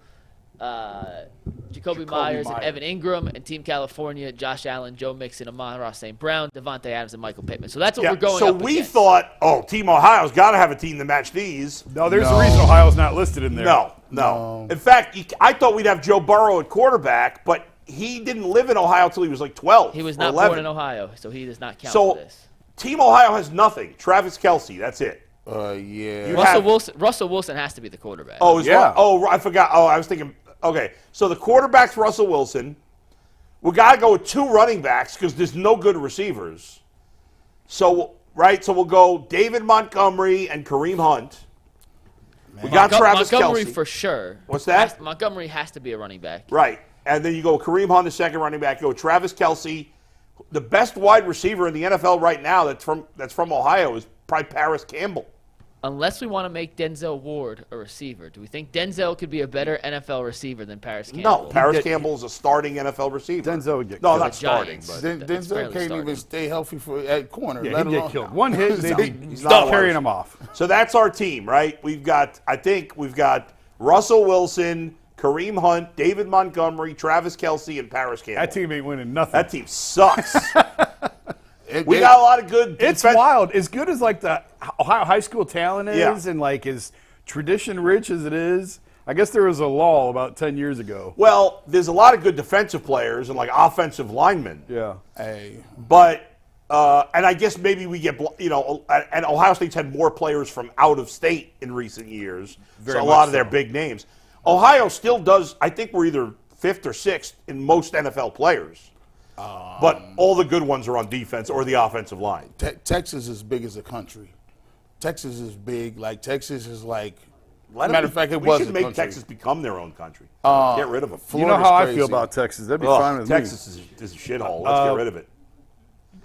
Jacoby Myers, and Evan Ingram. And Team California, Josh Allen, Joe Mixon, Amon-Ra St. Brown, Devontae Adams, and Michael Pittman. So that's what we're going So up we against. thought, Team Ohio's got to have a team to match these. No, there's a reason Ohio's not listed in there. No. In fact, I thought we'd have Joe Burrow at quarterback, but he didn't live in Ohio until he was like 12. He was not 11. born in Ohio, so he does not count for this. Team Ohio has nothing. Travis Kelce, that's it. Russell Wilson has to be the quarterback. I forgot. I was thinking. Okay, so the quarterback's Russell Wilson. We got to go with 2 running backs because there's no good receivers. So we'll go David Montgomery and Kareem Hunt. We got Travis Montgomery Kelce for sure. What's that? Montgomery has to be a running back. Right. And then you go Kareem Hunt, the second running back. You go Travis Kelce. The best wide receiver in the NFL right now that's from Ohio is probably Paris Campbell. Unless we want to make Denzel Ward a receiver. Do we think Denzel could be a better NFL receiver than Paris Campbell? No, Paris Campbell is a starting NFL receiver. Denzel would get killed. killed. Not starting. Denzel can't even stay healthy at corner. Yeah, he'd get killed. One hit, He's stop not carrying him off. So that's our team, right? We've got Russell Wilson, Kareem Hunt, David Montgomery, Travis Kelce, and Paris Campbell. That team ain't winning nothing. That team sucks. We got a lot of good It's wild. As good as like the Ohio high school talent is, Yeah. and like as tradition rich as it is, I guess there was a lull about 10 years ago. Well, there's a lot of good defensive players and like offensive linemen. Yeah. Hey, But and I guess maybe we get and Ohio State's had more players from out of state in recent years. Very so a much lot of their so. big names. Ohio still does. I think we're either 5th or 6th in most NFL players. But all the good ones are on defense or the offensive line. Texas is big as a country. Texas is big. Like Texas is like. Let Matter them of fact, it we was should a make country. Texas become their own country. Get rid of them. You know Florida's how I crazy. feel about Texas. That'd be fine with Texas is a shithole. Let's get rid of it.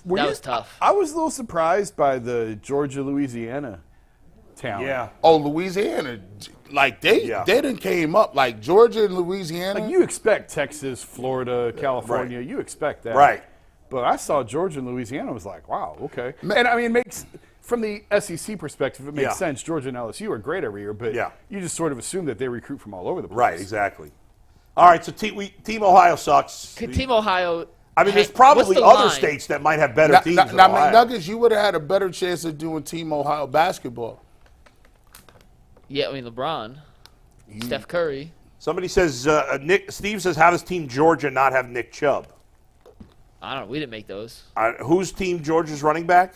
me. That was tough. I was a little surprised by the Georgia-Louisiana talent. Oh, Louisiana, like they didn't came up like Georgia and Louisiana. Like you expect Texas, Florida, California. Right. You expect that. Right. But I saw Georgia and Louisiana. I was like, wow, okay. And I mean, it makes from the SEC perspective, it makes Yeah. sense. Georgia and LSU are great every year, but Yeah. you just sort of assume that they recruit from all over the place. Right, exactly. All right, so Team Ohio sucks. Could Team Ohio? I mean, there's what's probably the other line? states that might have better teams than Now, Ohio. McNuggets, you would have had a better chance of doing Team Ohio basketball. Yeah, I mean LeBron, Steph Curry. Somebody says, Steve says, how does Team Georgia not have Nick Chubb? I don't know. We didn't make those. Who's Team Georgia's running back?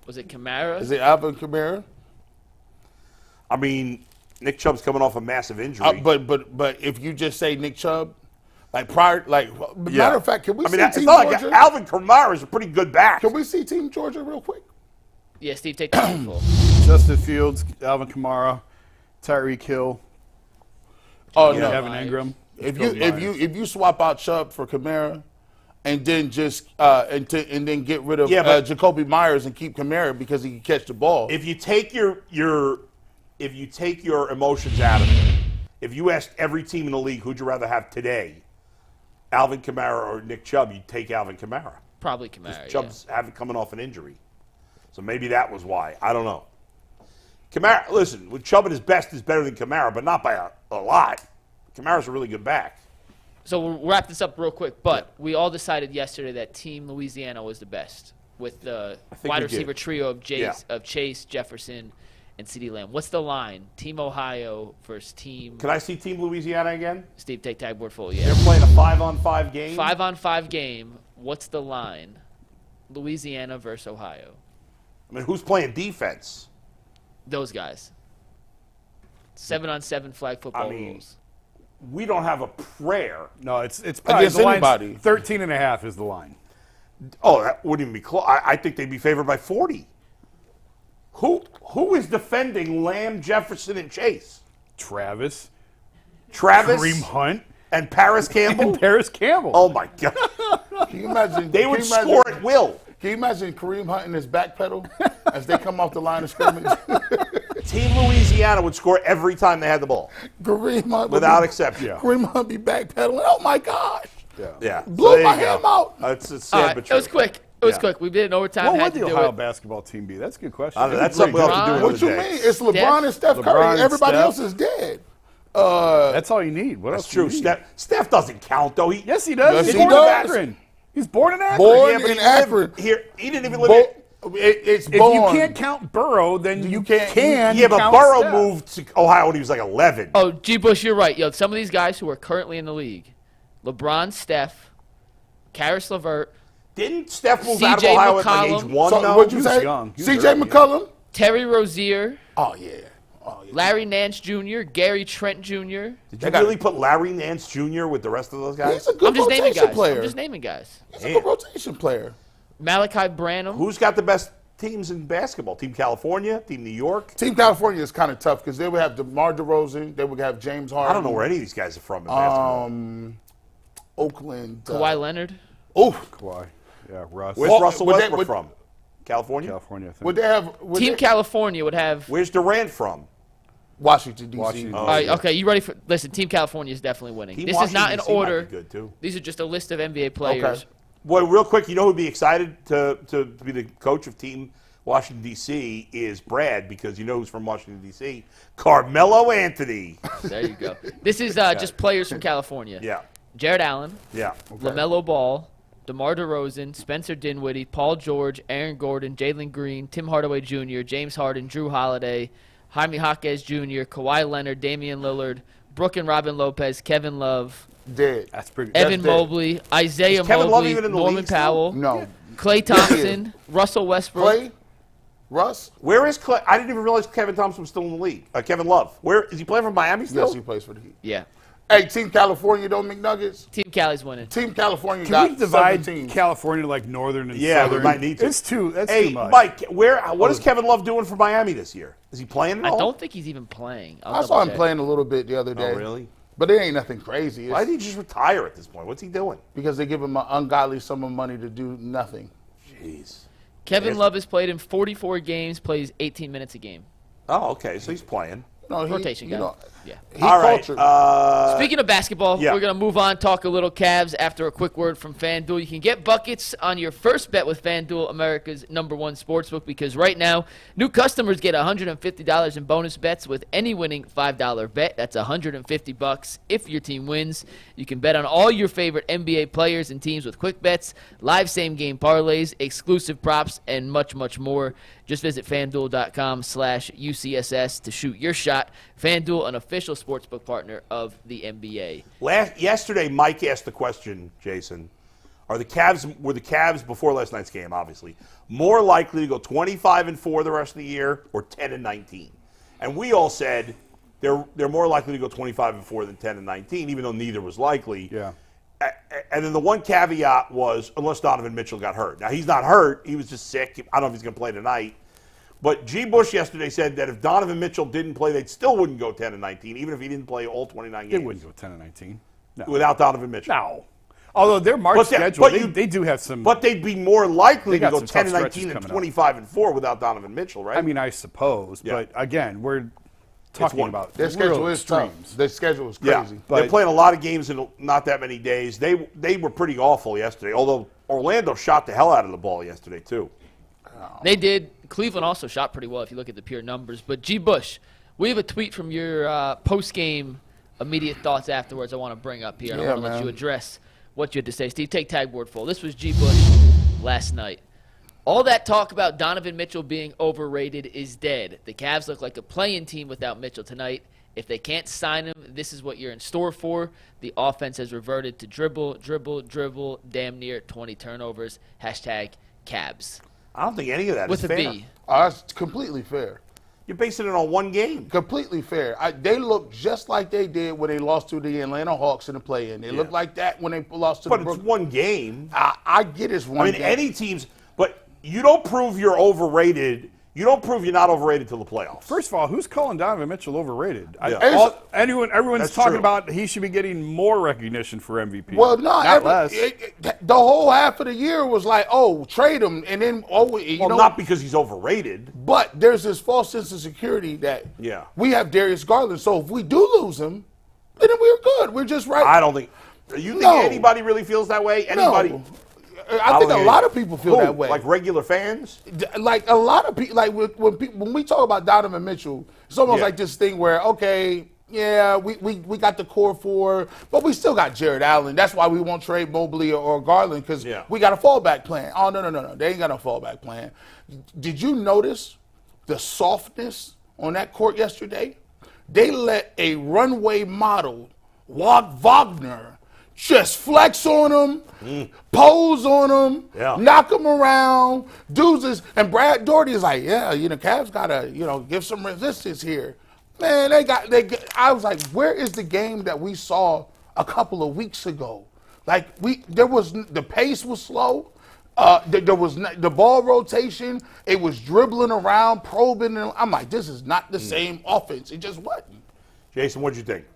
Was it Kamara? Is it Alvin Kamara? I mean, Nick Chubb's coming off a massive injury. But if you just say Nick Chubb, matter of fact, can we see it's Team not Georgia? like Alvin Kamara is a pretty good back. Can we see Team Georgia real quick? Yeah, Steve, take the full. Justin Fields, Alvin Kamara, Tyreek Hill, Oh Yeah. no! Evan Ingram. If you swap out Chubb for Kamara, and then just and then get rid of Jacoby Myers and keep Kamara because he can catch the ball. If you take your emotions out of it, if you asked every team in the league who'd you rather have today, Alvin Kamara or Nick Chubb, you'd take Alvin Kamara. Probably Kamara. Chubb's coming off an injury. So maybe that was why. I don't know. Kamara, listen, with Chubb at his best is better than Kamara, but not by a lot. Kamara's a really good back. So we'll wrap this up real quick, but we all decided yesterday that Team Louisiana was the best with the wide receiver trio of Chase, Jefferson, and CeeDee Lamb. What's the line? Team Ohio versus Team... Can I see Team Louisiana again? Steve, take tag board full, yeah. They're playing a 5-on-5 game? 5-on-5 game. What's the line? Louisiana versus Ohio. I mean, who's playing defense? Those guys. 7-on-7 flag football rules. We don't have a prayer. No, it's probably Against the line's anybody. 13.5 is the line. Oh, that wouldn't even be close. I think they'd be favored by 40. Who is defending Lamb, Jefferson, and Chase? Travis, Travis Kareem Hunt, and Paris Campbell? and Paris Campbell. Oh, my God. Can you imagine? They would score at will. Can you imagine Kareem Hunt in his back pedal as they come off the line of scrimmage? Team Louisiana would score every time they had the ball, Kareem Hunt without exception. Yeah. Kareem Hunt be backpedaling. Oh my gosh! Yeah. Blew there my you go. hand out. It's All sad right, but it true. was quick. It was Yeah. quick. We did an overtime. What Had would to the do Ohio it. basketball team be? That's a good question. I don't know, that's something we'll have to do LeBron. What you another mean? day. It's LeBron and Steph Curry. LeBron and Everybody Steph. else is dead. That's all you need. What That's else do you true. need? Steph doesn't count, though. Yes, he does. Yes, He's he born does. in Akron. He's born in Akron. Born but in he Akron. lived here. He didn't even live It's If you born. can't count Burrow, then you can't- can. Yeah, but count Burrow Steph. moved to Ohio when he was like 11. Oh, G. Bush, you're right. Yo, some of these guys who are currently in the league, LeBron, Steph, Karis LeVert, Didn't Steph move CJ out of Ohio at like McCollum. age 1, So though? what'd you He was say? young. He was C.J. early. McCollum. Terry Rozier, Oh yeah. Oh yeah. Larry Nance Jr., Gary Trent Jr. Did you really put Larry Nance Jr. with the rest of those guys? He's a good I'm just naming rotation guys. player. I'm just naming guys. He's a good rotation player. Malachi Branham. Who's got the best teams in basketball? Team California? Team New York? Team California is kind of tough because they would have DeMar DeRozan. They would have James Harden. I don't know where any of these guys are from in basketball. Oakland. Kawhi Leonard. Oh, Kawhi. Yeah, Russ. Where's Well, Russell would they- Westbrook would- from? California? California, I think. would they have? Would Team they- California would have. Where's Durant from? Washington D.C. Washington. Oh, All right, yeah. okay, you ready for? Listen, Team California is definitely winning. Team This is not in Washington DC might order. be good, too. These are just a list of NBA players. Okay. Well, real quick, you know who'd be excited to be the coach of Team Washington, D.C. is Brad, because you know who's from Washington, D.C.? Carmelo Anthony. There you go. This is just players from California. Yeah, Jared Allen, yeah. LaMelo Ball, DeMar DeRozan, Spencer Dinwiddie, Paul George, Aaron Gordon, Jalen Green, Tim Hardaway Jr., James Harden, Drew Holiday, Jaime Jaquez Jr., Kawhi Leonard, Damian Lillard, Brooke and Robin Lopez, Kevin Love, Dead. That's pretty. Evan dead. Mobley, Isaiah Is Kevin Love Mobley, even in the Norman league still? Powell, No. Klay Thompson, Russell Westbrook. Clay? Russ? Where is Clay? I didn't even realize Kevin Thompson was still in the league. Kevin Love. Where is he playing for Miami still? Yes, he plays for the Heat. Yeah. Hey, Team California, don't McNuggets. Team Cali's winning. Team California Can got we divide 17. California to like northern and Yeah, southern? we might need to. That's too Hey, much. Mike, what is Kevin Love doing for Miami this year? Is he playing at I all? don't think he's even playing. I saw him playing a little bit the other day. Oh, really? But it ain't nothing crazy. Why It's did he just retire at this point? What's he doing? because they give him an ungodly sum of money to do nothing. Jeez. Kevin Yes. Love has played in 44 games, plays 18 minutes a game. Oh, okay. So he's playing. No, Rotation guy. Yeah. He All right. cultured. Speaking of basketball, yeah. we're going to move on, talk a little Cavs after a quick word from FanDuel. You can get buckets on your first bet with FanDuel, America's #1 sportsbook, because right now, new customers get $150 in bonus bets with any winning $5 bet. That's $150 if your team wins. You can bet on all your favorite NBA players and teams with quick bets, live same-game parlays, exclusive props, and much, much more. Just visit FanDuel.com/UCSS to shoot your shot. FanDuel, an official sportsbook partner of the NBA. Yesterday, Mike asked the question, Jason, were the Cavs before last night's game, obviously, more likely to go 25-4 the rest of the year or 10-19? And we all said they're more likely to go 25-4 than 10-19, even though neither was likely. Yeah. And then the one caveat was unless Donovan Mitchell got hurt. Now, he's not hurt. He was just sick. I don't know if he's going to play tonight. But G. Bush yesterday said that if Donovan Mitchell didn't play, they still wouldn't go 10-19, even if he didn't play all 29 games. They wouldn't go 10-19. No. Without Donovan Mitchell. No. Although their March But schedule, you- they do have some. But they'd be more likely They to got go some tough 10-19 stretches and coming up. 25-4 without Donovan Mitchell, right? I mean, I suppose. Yeah. But again, we're talking one- about Their real schedule is tough. extremes. Their schedule is yeah, crazy. they're But- playing a lot of games in not that many days. They were pretty awful yesterday, although Orlando shot the hell out of the ball yesterday, too. They did. Cleveland also shot pretty well if you look at the pure numbers. But, G. Bush, we have a tweet from your post-game immediate thoughts afterwards I want to bring up here. I Yeah, want to let man. you address what you had to say. Steve, take tagboard full. This was G. Bush last night. All that talk about Donovan Mitchell being overrated is dead. The Cavs look like a play-in team without Mitchell tonight. If they can't sign him, this is what you're in store for. The offense has reverted to dribble, damn near 20 turnovers. Hashtag Cavs. I don't think any of that With is a fair. B. That's completely fair. You're basing it on one game. Completely fair. They look just like they did when they lost to the Atlanta Hawks in the play-in. They look like that when they lost to But the it's Brooklyn. one game. I get it's one I mean, game. any teams, but you don't prove you're overrated. You don't prove you're not overrated till the playoffs. First of all, who's calling Donovan Mitchell overrated? Yeah. Everyone's That's talking true. about he should be getting more recognition for MVP. Well, no, not less. the whole half of the year was like, oh, trade him, and then Not because he's overrated. But there's this false sense of security that Yeah. we have Darius Garland. So if we do lose him, then we're good. We're just right. I don't think. You think No. anybody really feels that way? Anybody? No. I think a lot of people feel Who? that way. Like regular fans? Like a lot of people, like when we talk about Donovan Mitchell, it's almost Yeah. like this thing where, okay, yeah, we got the core four, but we still got Jared Allen. That's why we won't trade Mobley or Garland, because we got a fallback plan. Oh, no. They ain't got no fallback plan. Did you notice the softness on that court yesterday? They let a runway model, Wagner, just flex on him, pose on him, knock him around, and Brad Daugherty is like, yeah, Cavs gotta, give some resistance here. Man, I was like, where is the game that we saw a couple of weeks ago? Like the pace was slow. There was the ball rotation. It was dribbling around, probing. And I'm like, this is not the same offense. It just wasn't. Jason, what'd you think?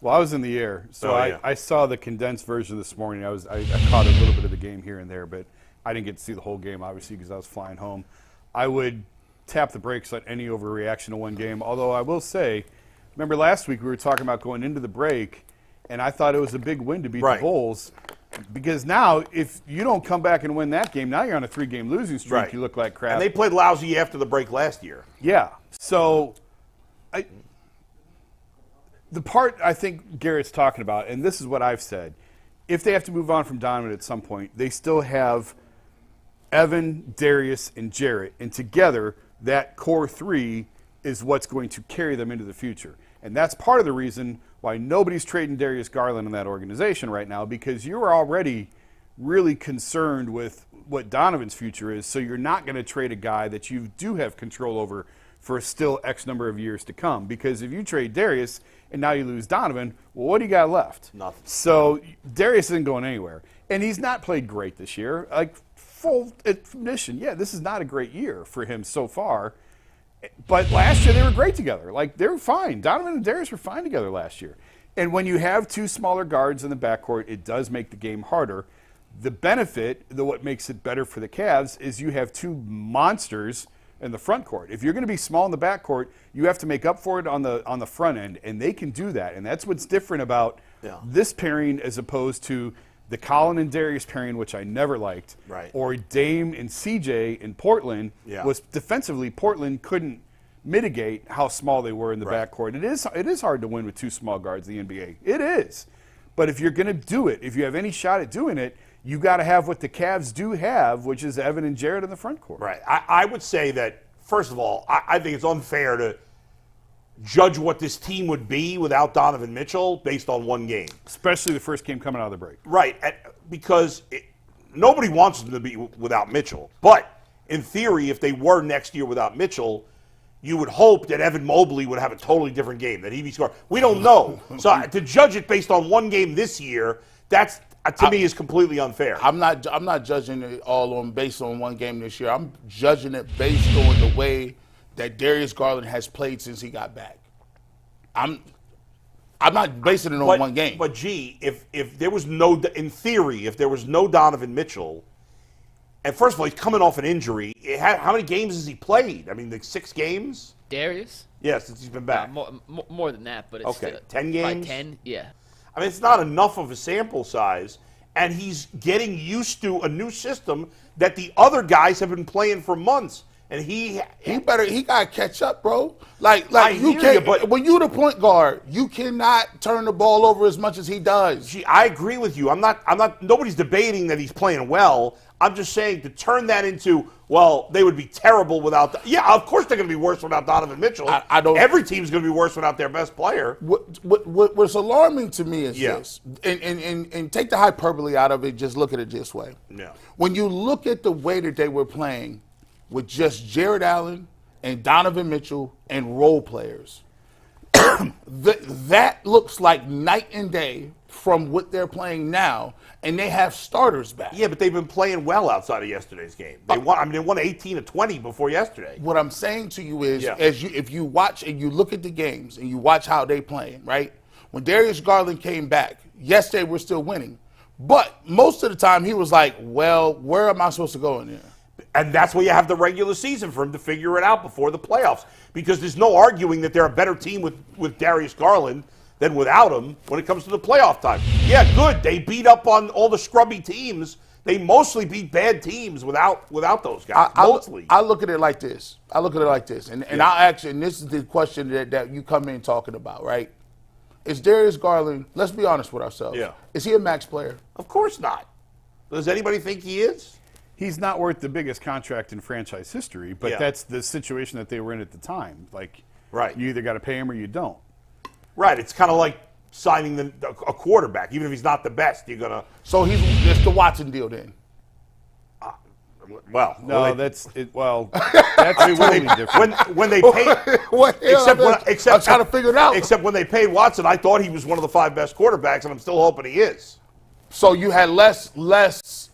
Well, I was in the air, so yeah. I saw the condensed version this morning. I caught a little bit of the game here and there, but I didn't get to see the whole game, obviously, because I was flying home. I would tap the brakes on any overreaction to one game, although I will say, remember last week we were talking about going into the break, and I thought it was a big win to beat the Bulls, because now if you don't come back and win that game, now you're on a 3-game losing streak. You look like crap. And they played lousy after the break last year. Yeah, so the part I think Garrett's talking about, and this is what I've said, if they have to move on from Donovan at some point, they still have Evan, Darius, and Jarrett, and together that core three is what's going to carry them into the future. And that's part of the reason why nobody's trading Darius Garland in that organization right now, because you're already really concerned with what Donovan's future is, so you're not going to trade a guy that you do have control over for still X number of years to come. Because if you trade Darius and now you lose Donovan, well, what do you got left? Nothing. So Darius isn't going anywhere. And he's not played great this year. Like, full admission, yeah, this is not a great year for him so far. But last year they were great together. Like, they were fine. Donovan and Darius were fine together last year. And when you have two smaller guards in the backcourt, it does make the game harder. The benefit, what makes it better for the Cavs, is you have two monsters in the front court. If you're going to be small in the backcourt, you have to make up for it on the front end, and they can do that. And that's what's different about this pairing as opposed to the Colin and Darius pairing, which I never liked, or Dame and CJ in Portland. Was defensively, Portland couldn't mitigate how small they were in the backcourt. It is hard to win with two small guards in the NBA. It is. But if you're going to do it, if you have any shot at doing it, you got to have what the Cavs do have, which is Evan and Jared in the front court. Right. I would say that, first of all, I think it's unfair to judge what this team would be without Donovan Mitchell based on one game. Especially the first game coming out of the break. Right. Because nobody wants them to be without Mitchell. But in theory, if they were next year without Mitchell, you would hope that Evan Mobley would have a totally different game, that he'd be scoring. We don't know. So to judge it based on one game this year, that's to me is completely unfair. I'm not judging it all based on one game this year. I'm judging it based on the way that Darius Garland has played since he got back. I'm not basing it on one game. But if there was in theory, if there was no Donovan Mitchell, and first of all, he's coming off an injury. How many games has he played? I mean, like 6 games? Darius? Yeah, since he's been back. More than that, but it's okay. 10 games? 10, yeah. I mean, it's not enough of a sample size, and he's getting used to a new system that the other guys have been playing for months. And he gotta catch up, bro. Like you can't. But when you're the point guard, you cannot turn the ball over as much as he does. I agree with you. I'm not. Nobody's debating that he's playing well. I'm just saying to turn that into, well, they would be terrible without. Yeah, of course they're going to be worse without Donovan Mitchell. I don't. Every team's going to be worse without their best player. What's alarming to me is this, and take the hyperbole out of it. Just look at it this way. Yeah. When you look at the way that they were playing with just Jared Allen and Donovan Mitchell and role players, that looks like night and day from what they're playing now, and they have starters back. Yeah, but they've been playing well outside of yesterday's game. They won 18-20 before yesterday. What I'm saying to you is, if you watch and you look at the games and you watch how they playing, right? When Darius Garland came back, yesterday we're still winning, but most of the time he was like, well, where am I supposed to go in there? And that's why you have the regular season for him to figure it out before the playoffs. Because there's no arguing that they're a better team with Darius Garland than without him when it comes to the playoff time. Yeah, good. They beat up on all the scrubby teams. They mostly beat bad teams without those guys. Mostly. I look at it like this. And I'll ask you, and this is the question that you come in talking about, right? Is Darius Garland, let's be honest with ourselves. Yeah. Is he a max player? Of course not. Does anybody think he is? He's not worth the biggest contract in franchise history, but that's the situation that they were in at the time. Like, you either got to pay him or you don't. Right. It's kind of like signing a quarterback. Even if he's not the best, you're going to. So it's the Watson deal then? Well. No, that's totally different. When they paid. I'm trying to figure it out. Except when they paid Watson, I thought he was one of the 5 best quarterbacks, and I'm still hoping he is. So you had less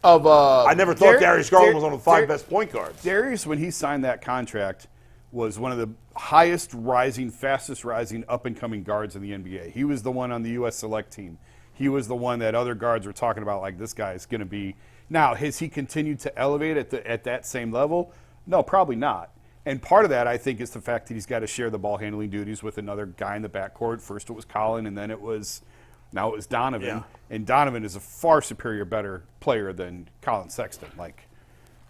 of a. I never thought Darius Garland was one of the 5 best point guards. Darius, when he signed that contract, was one of the highest rising, fastest rising, up and coming guards in the NBA. He was the one on the U.S. Select team. He was the one that other guards were talking about, like, this guy is going to be. Now, has he continued to elevate at that same level? No, probably not. And part of that, I think, is the fact that he's got to share the ball handling duties with another guy in the backcourt. First it was Colin, and then now it was Donovan. Yeah. And Donovan is a far superior, better player than Colin Sexton. Like,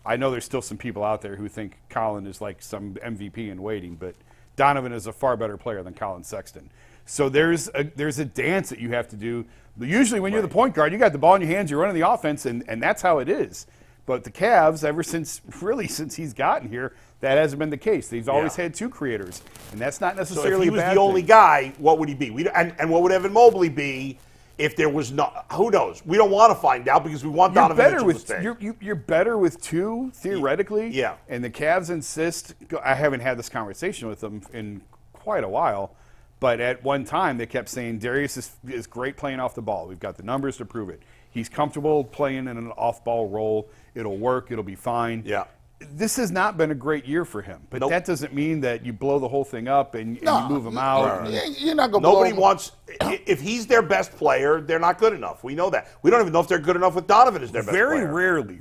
I know there's still some people out there who think Colin is like some MVP in waiting, but Donovan is a far better player than Colin Sexton. So there's a dance that you have to do. Usually when you're the point guard, you got the ball in your hands, you're running the offense, and that's how it is. But the Cavs, since he's gotten here, that hasn't been the case. They've always had two creators, and that's not necessarily so if he was a bad the only thing. guy, what would he be? And what would Evan Mobley be if there was not? Who knows? We don't want to find out because we want Donovan Mitchell to stay. You're better with two, theoretically. Yeah. And the Cavs insist. I haven't had this conversation with them in quite a while, but at one time they kept saying Darius is great playing off the ball. We've got the numbers to prove it. He's comfortable playing in an off-ball role. It'll work. It'll be fine. Yeah. This has not been a great year for him, but that doesn't mean that you blow the whole thing up and you move him out. You're not going to Nobody wants – if he's their best player, they're not good enough. We know that. We don't even know if they're good enough with Donovan as their best player.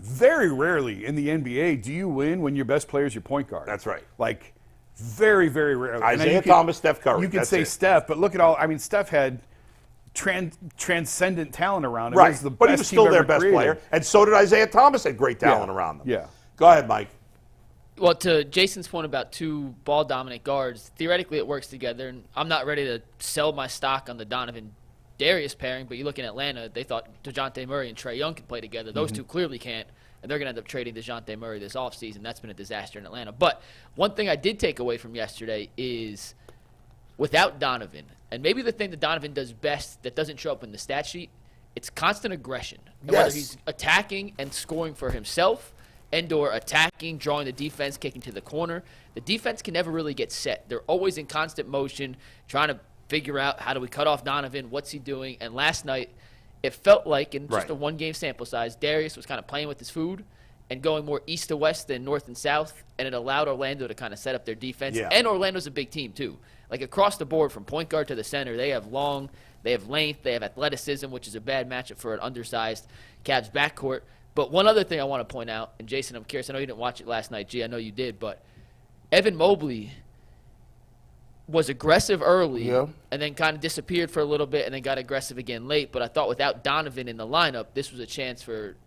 Very rarely in the NBA do you win when your best player is your point guard. That's right. Like, very, very rarely. Isaiah Thomas, Steph Curry. You could say Steph, but look at all – I mean, Steph had transcendent talent around him. Right, He was but he was still their best player, and so did Isaiah Thomas had great talent around them. Yeah. Go ahead, Mike. Well, to Jason's point about two ball-dominant guards, theoretically it works together, and I'm not ready to sell my stock on the Donovan-Darius pairing, but you look in Atlanta, they thought DeJounte Murray and Trae Young could play together. Those two clearly can't, and they're going to end up trading DeJounte Murray this offseason. That's been a disaster in Atlanta. But one thing I did take away from yesterday is without Donovan, and maybe the thing that Donovan does best that doesn't show up in the stat sheet, it's constant aggression. And whether he's attacking and scoring for himself and/or attacking, drawing the defense, kicking to the corner, the defense can never really get set. They're always in constant motion, trying to figure out how do we cut off Donovan, what's he doing. And last night, it felt like, in just a one-game sample size, Darius was kind of playing with his food and going more east to west than north and south, and it allowed Orlando to kind of set up their defense. Yeah. And Orlando's a big team, too. Like, across the board, from point guard to the center, they have long, they have length, they have athleticism, which is a bad matchup for an undersized Cavs backcourt. But one other thing I want to point out, and Jason, I'm curious, I know you didn't watch it last night. G, I know you did, but Evan Mobley was aggressive early and then kind of disappeared for a little bit and then got aggressive again late. But I thought without Donovan in the lineup, this was a chance for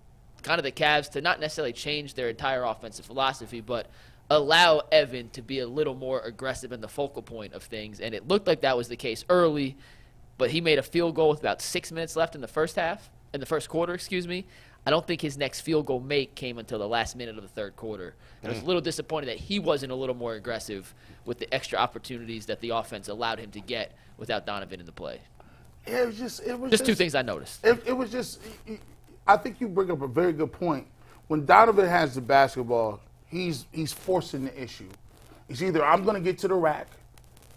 kind of the Cavs to not necessarily change their entire offensive philosophy, but allow Evan to be a little more aggressive in the focal point of things. And it looked like that was the case early, but he made a field goal with about 6 minutes left in the first quarter, excuse me. I don't think his next field goal make came until the last minute of the third quarter. And I was a little disappointed that he wasn't a little more aggressive with the extra opportunities that the offense allowed him to get without Donovan in the play. It was just Two things I noticed. It was just, I think you bring up a very good point. When Donovan has the basketball, he's forcing the issue. It's either I'm going to get to the rack,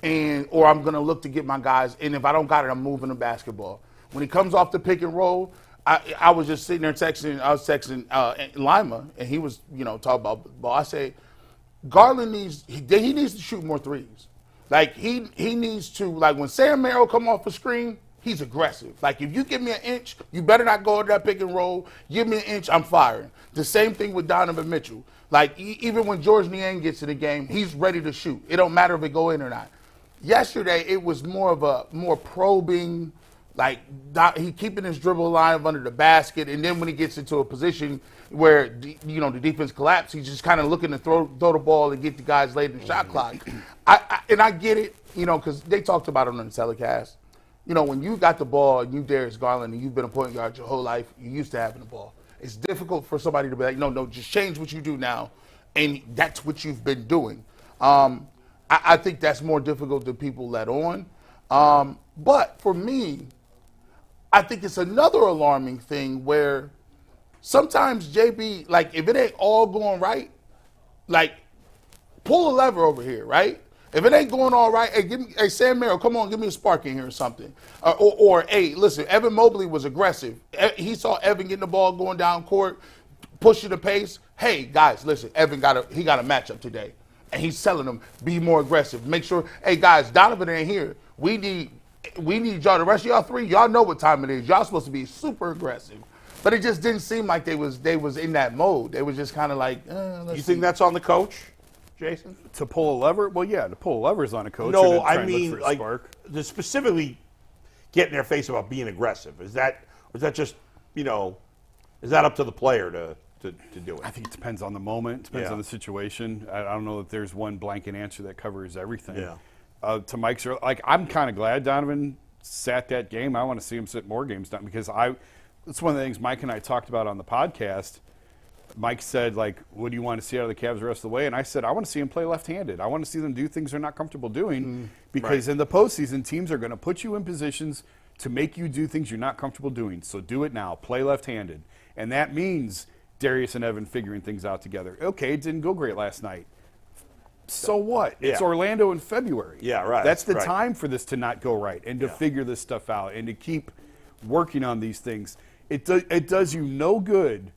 or I'm going to look to get my guys, and if I don't got it, I'm moving the basketball. When he comes off the pick and roll, I was just sitting there texting. I was texting Lima, and he was, talking about the ball. I say, Garland needs to shoot more threes. Like he needs to, like when Sam Merrill come off a screen, he's aggressive. Like if you give me an inch, you better not go to that pick and roll. Give me an inch, I'm firing. The same thing with Donovan Mitchell. Like even when George Niang gets to the game, he's ready to shoot. It don't matter if it go in or not. Yesterday, it was more probing. Like he keeping his dribble line up under the basket, and then when he gets into a position where the defense collapse, he's just kind of looking to throw the ball and get the guys late in the shot clock. I get it, because they talked about it on the telecast. When you got the ball and you Darius Garland and you've been a point guard your whole life, you're used to having the ball. It's difficult for somebody to be like, no, just change what you do now, and that's what you've been doing. I think that's more difficult than people let on. But for me, I think it's another alarming thing where sometimes JB, like if it ain't all going right, like pull a lever over here, right? If it ain't going all right, hey, Sam Merrill, come on, give me a spark in here or something. Or hey, listen, Evan Mobley was aggressive. He saw Evan getting the ball going down court, pushing the pace. Hey, guys, listen, Evan got a matchup today. And he's telling them, be more aggressive. Make sure, hey, guys, Donovan ain't here. We need y'all, the rest of y'all three, y'all know what time it is. Y'all supposed to be super aggressive. But it just didn't seem like they was in that mode. They was just kind of like, You think that's on the coach, Jason? To pull a lever? Well, yeah, to pull a lever is on a coach. No, I mean, like, specifically get in their face about being aggressive. Is that just, is that up to the player to do it? I think it depends on the moment, depends on the situation. I don't know that there's one blanket answer that covers everything. Yeah. To Mike's, I'm kind of glad Donovan sat that game. I want to see him sit more games down because it's one of the things Mike and I talked about on the podcast. Mike said, like, what do you want to see out of the Cavs the rest of the way? And I said, I want to see them play left-handed. I want to see them do things they're not comfortable doing because in the postseason, teams are going to put you in positions to make you do things you're not comfortable doing. So do it now. Play left-handed. And that means Darius and Evan figuring things out together. Okay, it didn't go great last night. So what? It's Orlando in February. Yeah, right. That's the time for this to not go right and to figure this stuff out and to keep working on these things. It does you no good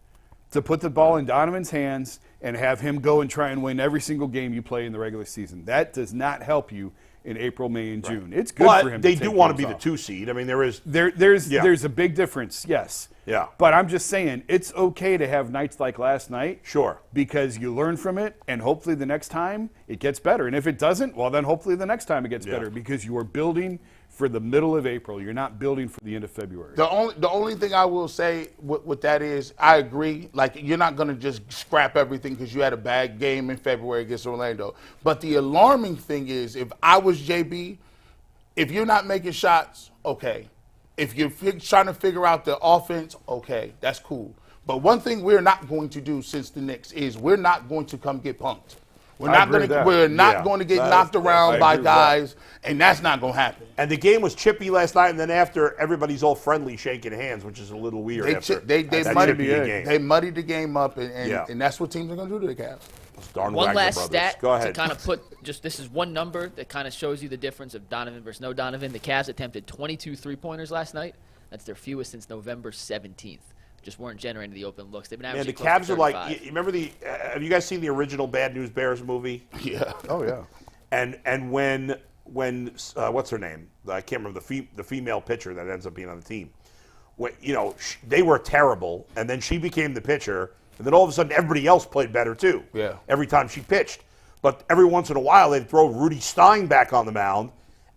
to put the ball in Donovan's hands and have him go and try and win every single game you play in the regular season. That does not help you in April, May, and June. It's good for him. They to do take want to be games the off. 2 seed. I mean, there's a big difference, yes. Yeah. But I'm just saying it's okay to have nights like last night. Sure. Because you learn from it, and hopefully the next time it gets better. And if it doesn't, well, then hopefully the next time it gets better because you are building for the middle of April. You're not building for the end of February. The only thing I will say with that is I agree. Like, you're not going to just scrap everything because you had a bad game in February against Orlando. But the alarming thing is, if I was JB, if you're not making shots, okay. If you're trying to figure out the offense, okay, that's cool. But one thing we're not going to do since the Knicks is we're not going to come get punked. We're not going to get knocked around by guys, and that's not going to happen. And the game was chippy last night, and then after, everybody's all friendly shaking hands, which is a little weird. They muddied the game up, and that's what teams are going to do to the Cavs. One last stat to kind of put this is one number that kind of shows you the difference of Donovan versus no Donovan. The Cavs attempted 22 three-pointers last night. That's their fewest since November 17th. Just weren't generating the open looks. They've been averaging the Cavs are like, you remember have you guys seen the original Bad News Bears movie? Yeah. Oh, yeah. And when what's her name? I can't remember the female pitcher that ends up being on the team. When, they were terrible, and then she became the pitcher, and then all of a sudden everybody else played better too. Yeah. Every time she pitched. But every once in a while they'd throw Rudy Stein back on the mound,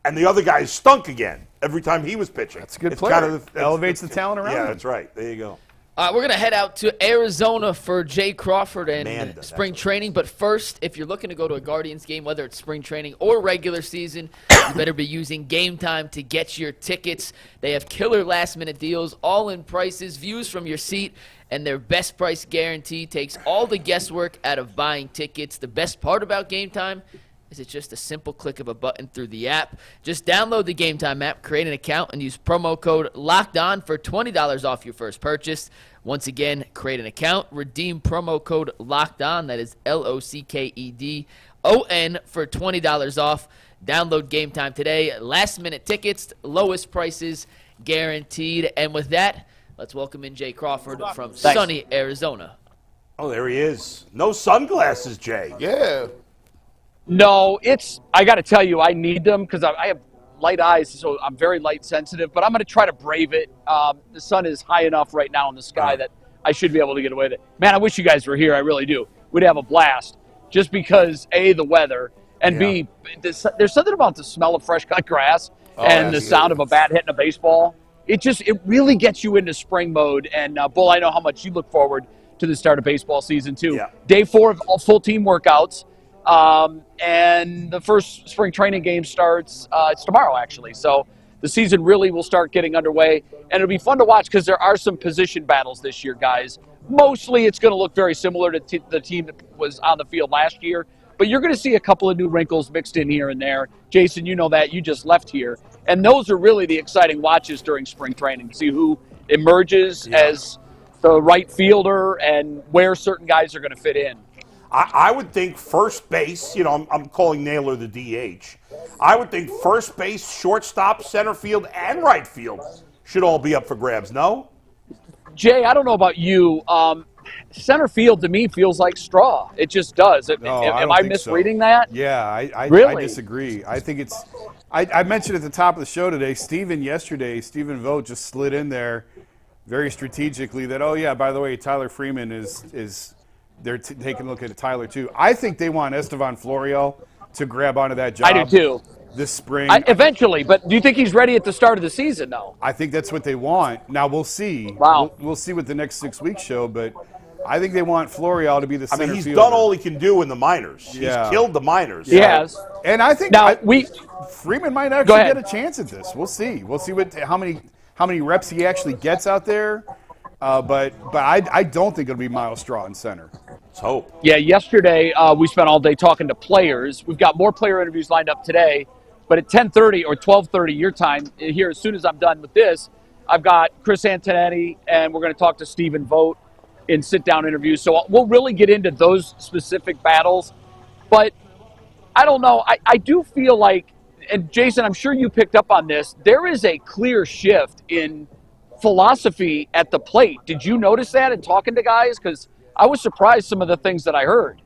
and the other guy stunk again every time he was pitching. That's a good player. Elevates the talent around him. Yeah, that's right. There you go. We're going to head out to Arizona for Jay Crawford and spring training. But first, if you're looking to go to a Guardians game, whether it's spring training or regular season, you better be using Game Time to get your tickets. They have killer last-minute deals, all-in prices, views from your seat, and their best price guarantee takes all the guesswork out of buying tickets. The best part about Game Time is it's just a simple click of a button through the app. Just download the Game Time app, create an account, and use promo code LOCKEDON for $20 off your first purchase. Once again, create an account, redeem promo code LOCKEDON, that is LOCKEDON, for $20 off. Download Game Time today. Last-minute tickets, lowest prices guaranteed. And with that, let's welcome in Jay Crawford from sunny Arizona. Oh, there he is. No sunglasses, Jay. Yeah. No, I got to tell you, I need them because I have light eyes, so I'm very light sensitive, but I'm going to try to brave it. The sun is high enough right now in the sky that I should be able to get away with it. Man, I wish you guys were here. I really do. We'd have a blast just because, A, the weather, and B, there's something about the smell of fresh cut grass and the sound of a bat hitting a baseball. It really gets you into spring mode. And, Bull, I know how much you look forward to the start of baseball season, too. Yeah. Day 4 of all full team workouts. And the first spring training game starts, it's tomorrow actually. So the season really will start getting underway, and it'll be fun to watch because there are some position battles this year, guys. Mostly it's going to look very similar to the team that was on the field last year, but you're going to see a couple of new wrinkles mixed in here and there. Jason, you know that. You just left here. And those are really the exciting watches during spring training to see who emerges as the right fielder and where certain guys are going to fit in. I would think first base, I'm calling Naylor the DH. I would think first base, shortstop, center field, and right field should all be up for grabs, no? Jay, I don't know about you. Center field to me feels like straw. It just does. Am I misreading that? Yeah, I disagree. I think it's – I mentioned at the top of the show today, Stephen Vogt just slid in there very strategically that, by the way, Tyler Freeman is they're taking a look at Tyler too. I think they want Estevan Florial to grab onto that job. I do too. This spring. Eventually, but do you think he's ready at the start of the season, though? I think that's what they want. Now, we'll see. Wow. We'll see what the next 6 weeks show, but I think they want Florial to be the center fielder. He's done all he can do in the minors. Yeah. He's killed the minors. He has. And I think Freeman might actually get a chance at this. We'll see. We'll see how many reps he actually gets out there. But I don't think it'll be Miles Straw in center. Let's hope. Yeah, yesterday we spent all day talking to players. We've got more player interviews lined up today, but at 10:30 or 12:30 your time here, as soon as I'm done with this, I've got Chris Antonetti, and we're going to talk to Stephen Vogt in sit-down interviews. So we'll really get into those specific battles. But I don't know. I do feel like, and Jason, I'm sure you picked up on this, there is a clear shift in philosophy at the plate. Did you notice that in talking to guys? Because I was surprised some of the things that I heard.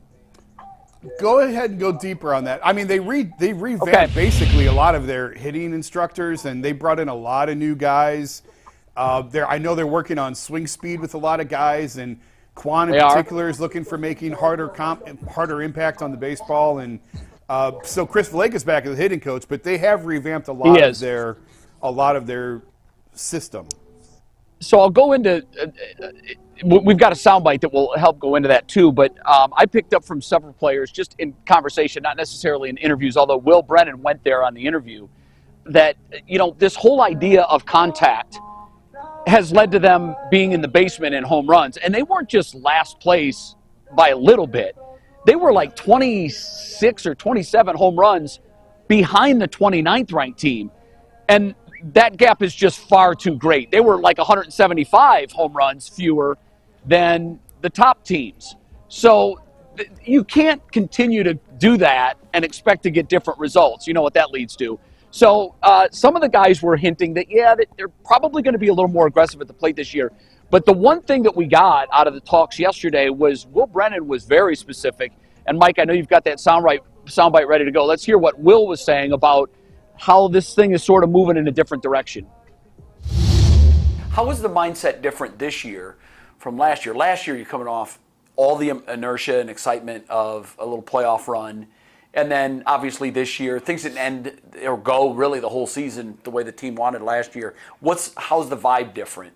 Go ahead and go deeper on that. I mean, they revamped basically a lot of their hitting instructors, and they brought in a lot of new guys. I know they're working on swing speed with a lot of guys, and Quan in particular is looking for making harder impact on the baseball. And so Chris Villegas back as the hitting coach, but they have revamped a lot of their system. So I'll go into we've got a soundbite that will help go into that too, but I picked up from several players just in conversation, not necessarily in interviews, although Will Brennan went there on the interview, that, this whole idea of contact has led to them being in the basement in home runs. And they weren't just last place by a little bit. They were like 26 or 27 home runs behind the 29th ranked team. And that gap is just far too great. They were like 175 home runs fewer than the top teams. So you can't continue to do that and expect to get different results. You know what that leads to. So some of the guys were hinting that, they're probably going to be a little more aggressive at the plate this year. But the one thing that we got out of the talks yesterday was Will Brennan was very specific. And, Mike, I know you've got that soundbite ready to go. Let's hear what Will was saying about how this thing is sort of moving in a different direction. How is the mindset different this year from last year? Last year, you're coming off all the inertia and excitement of a little playoff run. And then, obviously, this year, things didn't end or go really the whole season the way the team wanted last year. How's the vibe different?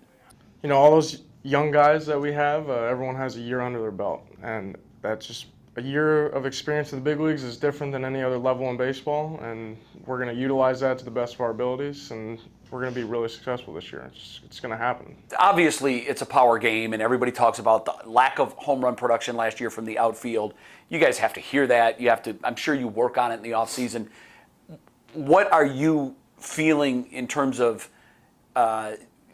All those young guys that we have, everyone has a year under their belt. And that's just a year of experience in the big leagues is different than any other level in baseball. And we're going to utilize that to the best of our abilities. And we're going to be really successful this year. It's going to happen. Obviously, it's a power game, and everybody talks about the lack of home run production last year from the outfield. You guys have to hear that. I'm sure you work on it in the offseason. What are you feeling in terms of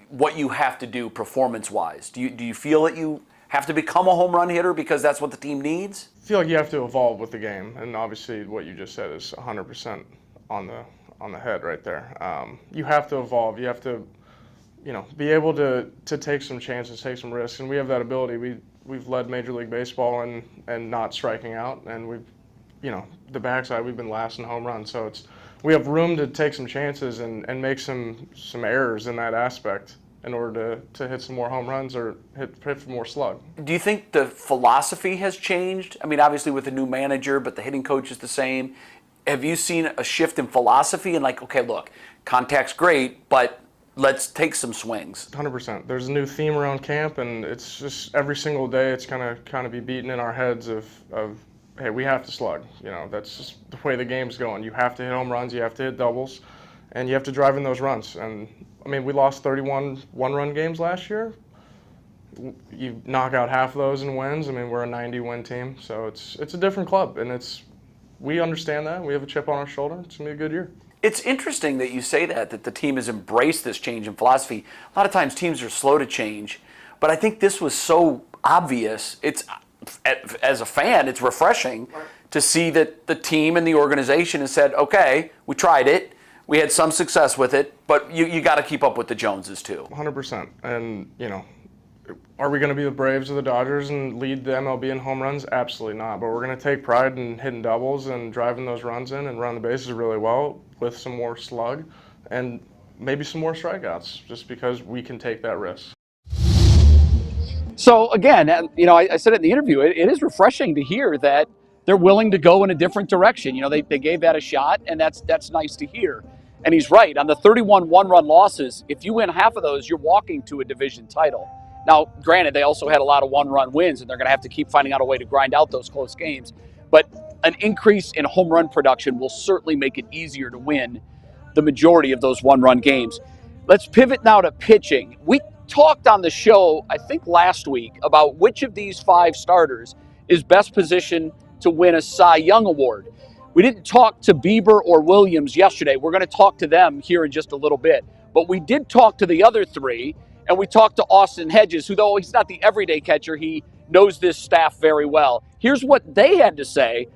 what you have to do performance-wise? Do you feel that you have to become a home run hitter because that's what the team needs? I feel like you have to evolve with the game, and obviously what you just said is 100% on the head right there. You have to evolve. You have to, be able to take some chances, take some risks, and we have that ability. We've led Major League Baseball and not striking out, and we've, the backside, we've been last in home runs. So we have room to take some chances and make some errors in that aspect in order to hit some more home runs or hit some more slug. Do you think the philosophy has changed? I mean, obviously with a new manager, but the hitting coach is the same. Have you seen a shift in philosophy and okay, look, contact's great, but let's take some swings? 100%. There's a new theme around camp, and it's just every single day it's going to kind of be beaten in our heads of hey, we have to slug. That's just the way the game's going. You have to hit home runs, you have to hit doubles, and you have to drive in those runs. And, I mean, we lost 31 one-run games last year. You knock out half of those in wins. I mean, we're a 90-win team, so it's a different club, and we understand that. We have a chip on our shoulder. It's going to be a good year. It's interesting that you say that the team has embraced this change in philosophy. A lot of times teams are slow to change, but I think this was so obvious. As a fan, it's refreshing to see that the team and the organization has said, okay, we tried it. We had some success with it, but you got to keep up with the Joneses too. 100%. And, are we going to be the Braves or the Dodgers and lead the MLB in home runs? Absolutely not. But we're going to take pride in hitting doubles and driving those runs in and run the bases really well with some more slug and maybe some more strikeouts just because we can take that risk. So, again, I said it in the interview, it is refreshing to hear that they're willing to go in a different direction. They gave that a shot, and that's nice to hear. And he's right. On the 31 one-run losses, if you win half of those, you're walking to a division title. Now, granted, they also had a lot of one-run wins, and they're going to have to keep finding out a way to grind out those close games. But an increase in home run production will certainly make it easier to win the majority of those one-run games. Let's pivot now to pitching. talked on the show, I think last week, about which of these 5 starters is best positioned to win a Cy Young award. We didn't talk to Bieber or Williams yesterday. We're going to talk to them here in just a little bit. But we did talk to the other 3, and we talked to Austin Hedges, who, though he's not the everyday catcher, he knows this staff very well. Here's what they had to say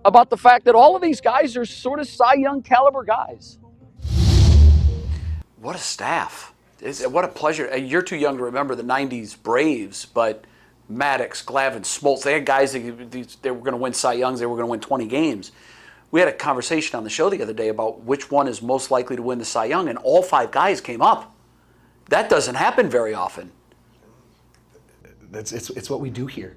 about the fact that all of these guys are sort of Cy Young caliber guys. What a staff. What a pleasure. You're too young to remember the 90s Braves, but Maddox, Glavine, Smoltz, they had guys that they were going to win Cy Youngs, they were going to win 20 games. We had a conversation on the show the other day about which one is most likely to win the Cy Young, and all 5 guys came up. That doesn't happen very often. It's what we do here.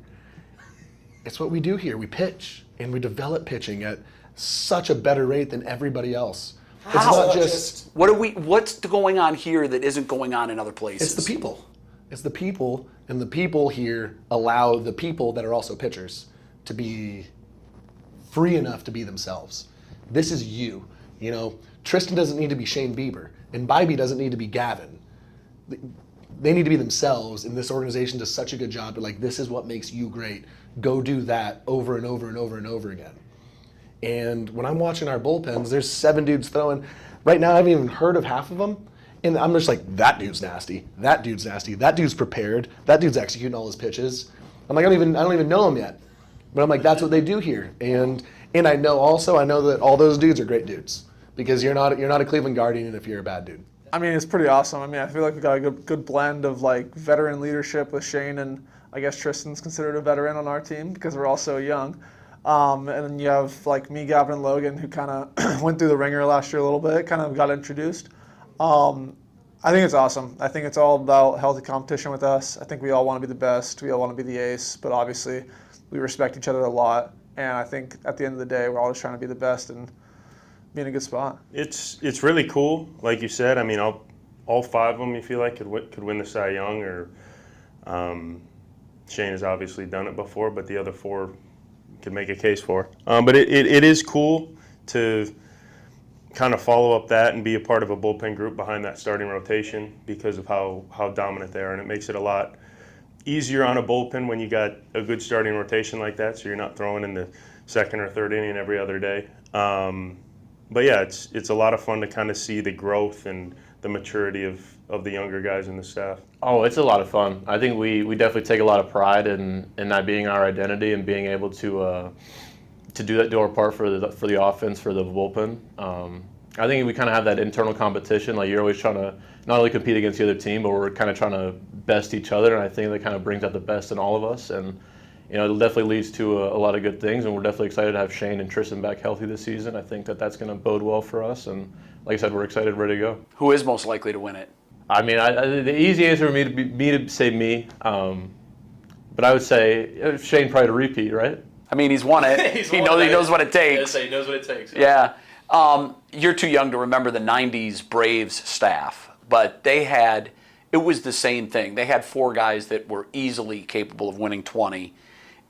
It's what we do here. We pitch, and we develop pitching at such a better rate than everybody else. How? It's not just what's going on here that isn't going on in other places? It's the people. It's the people, and the people here allow the people that are also pitchers to be free enough to be themselves. This is you. You know, Tristan doesn't need to be Shane Bieber, and Bybee doesn't need to be Gavin. They need to be themselves, and this organization does such a good job. But like, this is what makes you great. Go do that over and over and over and over again. And when I'm watching our bullpens, there's 7 dudes throwing. Right now, I haven't even heard of half of them. And I'm just like, that dude's nasty. That dude's nasty. That dude's prepared. That dude's executing all his pitches. I'm like, I don't even know him yet. But I'm like, that's what they do here. And I know that all those dudes are great dudes, because you're not a Cleveland Guardian if you're a bad dude. I mean, it's pretty awesome. I mean, I feel like we got a good blend of like veteran leadership with Shane, and I guess Tristan's considered a veteran on our team because we're all so young. And then you have like me, Gavin, and Logan, who kind of went through the ringer last year a little bit, kind of got introduced. I think it's awesome. I think it's all about healthy competition with us. I think we all want to be the best. We all want to be the ace, but obviously we respect each other a lot. And I think at the end of the day, we're all just trying to be the best and be in a good spot. It's really cool, like you said. I mean, all 5 of them you feel like could win the Cy Young, or Shane has obviously done it before, but the other 4 could make a case for. But it is cool to kind of follow up that and be a part of a bullpen group behind that starting rotation because of how dominant they are, and it makes it a lot easier on a bullpen when you got a good starting rotation like that, so you're not throwing in the 2nd or 3rd inning every other day. But yeah, it's a lot of fun to kind of see the growth and the maturity of the younger guys in the staff. Oh, it's a lot of fun. I think we definitely take a lot of pride in that being our identity and being able to do our part for the offense, for the bullpen. I think we kind of have that internal competition. Like, you're always trying to not only compete against the other team, but we're kind of trying to best each other. And I think that kind of brings out the best in all of us. And it definitely leads to a lot of good things. And we're definitely excited to have Shane and Tristan back healthy this season. I think that's going to bode well for us. And like I said, we're excited, ready to go. Who is most likely to win it? I mean, the easy answer for me to say me. But I would say Shane probably to repeat, right? I mean, he's won it. He knows what it takes. He knows what it takes. Yeah. You're too young to remember the 90s Braves staff, but it was the same thing. They had 4 guys that were easily capable of winning 20,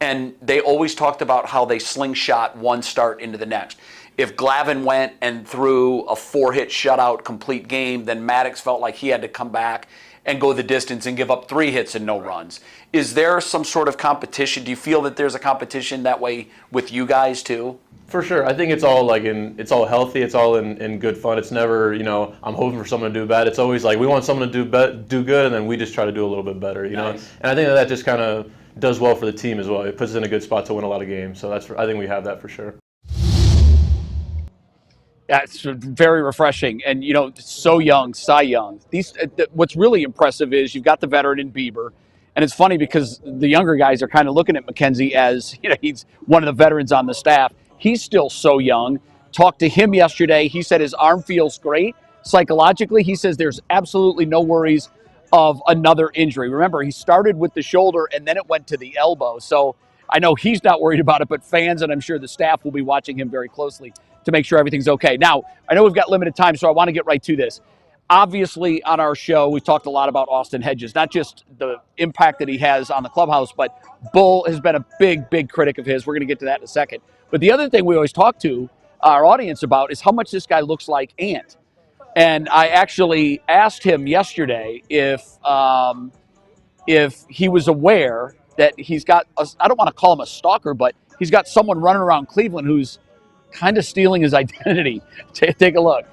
and they always talked about how they slingshot one start into the next. If Glavine went and threw a 4-hit shutout complete game, then Maddox felt like he had to come back and go the distance and give up 3 hits and no runs. Is there some sort of competition? Do you feel that there's a competition that way with you guys too? For sure. I think it's all it's all healthy. It's all in good fun. It's never, I'm hoping for someone to do bad. It's always like we want someone to do good, and then we just try to do a little bit better, Nice. And I think that just kind of does well for the team as well. It puts us in a good spot to win a lot of games. So I think we have that for sure. Yeah, it's very refreshing. And, so young, Cy Young. What's really impressive is you've got the veteran in Bieber. And it's funny because the younger guys are kind of looking at McKenzie as, he's one of the veterans on the staff. He's still so young. Talked to him yesterday. He said his arm feels great. Psychologically, he says there's absolutely no worries of another injury. Remember, he started with the shoulder and then it went to the elbow. So I know he's not worried about it, but fans and I'm sure the staff will be watching him very closely to make sure everything's okay. Now, I know we've got limited time, so I want to get right to this. Obviously, on our show, we've talked a lot about Austin Hedges, not just the impact that he has on the clubhouse, but Bull has been a big, big critic of his. We're going to get to that in a second. But the other thing we always talk to our audience about is how much this guy looks like Ant. And I actually asked him yesterday if he was aware that he's got, I don't want to call him a stalker, but he's got someone running around Cleveland who's kind of stealing his identity. Take a look.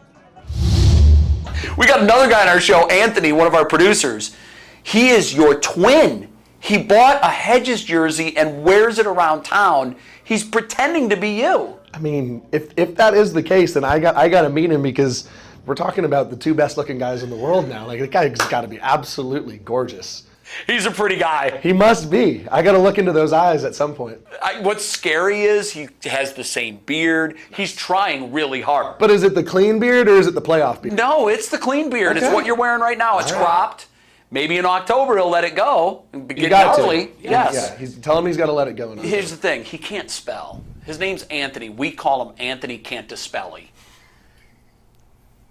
We got another guy on our show, Anthony, one of our producers. He is your twin. He bought a Hedges jersey and wears it around town. He's pretending to be you. I mean, if that is the case, then I got to meet him, because we're talking about the two best looking guys in the world now. Like, the guy's got to be absolutely gorgeous. He's a pretty guy. He must be. I got to look into those eyes at some point. What's scary is he has the same beard. He's trying really hard. But is it the clean beard or is it the playoff beard? No, it's the clean beard. Okay. It's what you're wearing right now. It's cropped. Maybe in October he'll let it go. You got gnarly. to. Yes. Yeah, tell him he's got to let it go. Here's the thing. He can't spell. His name's Anthony. We call him Anthony Can't-to-Spelly.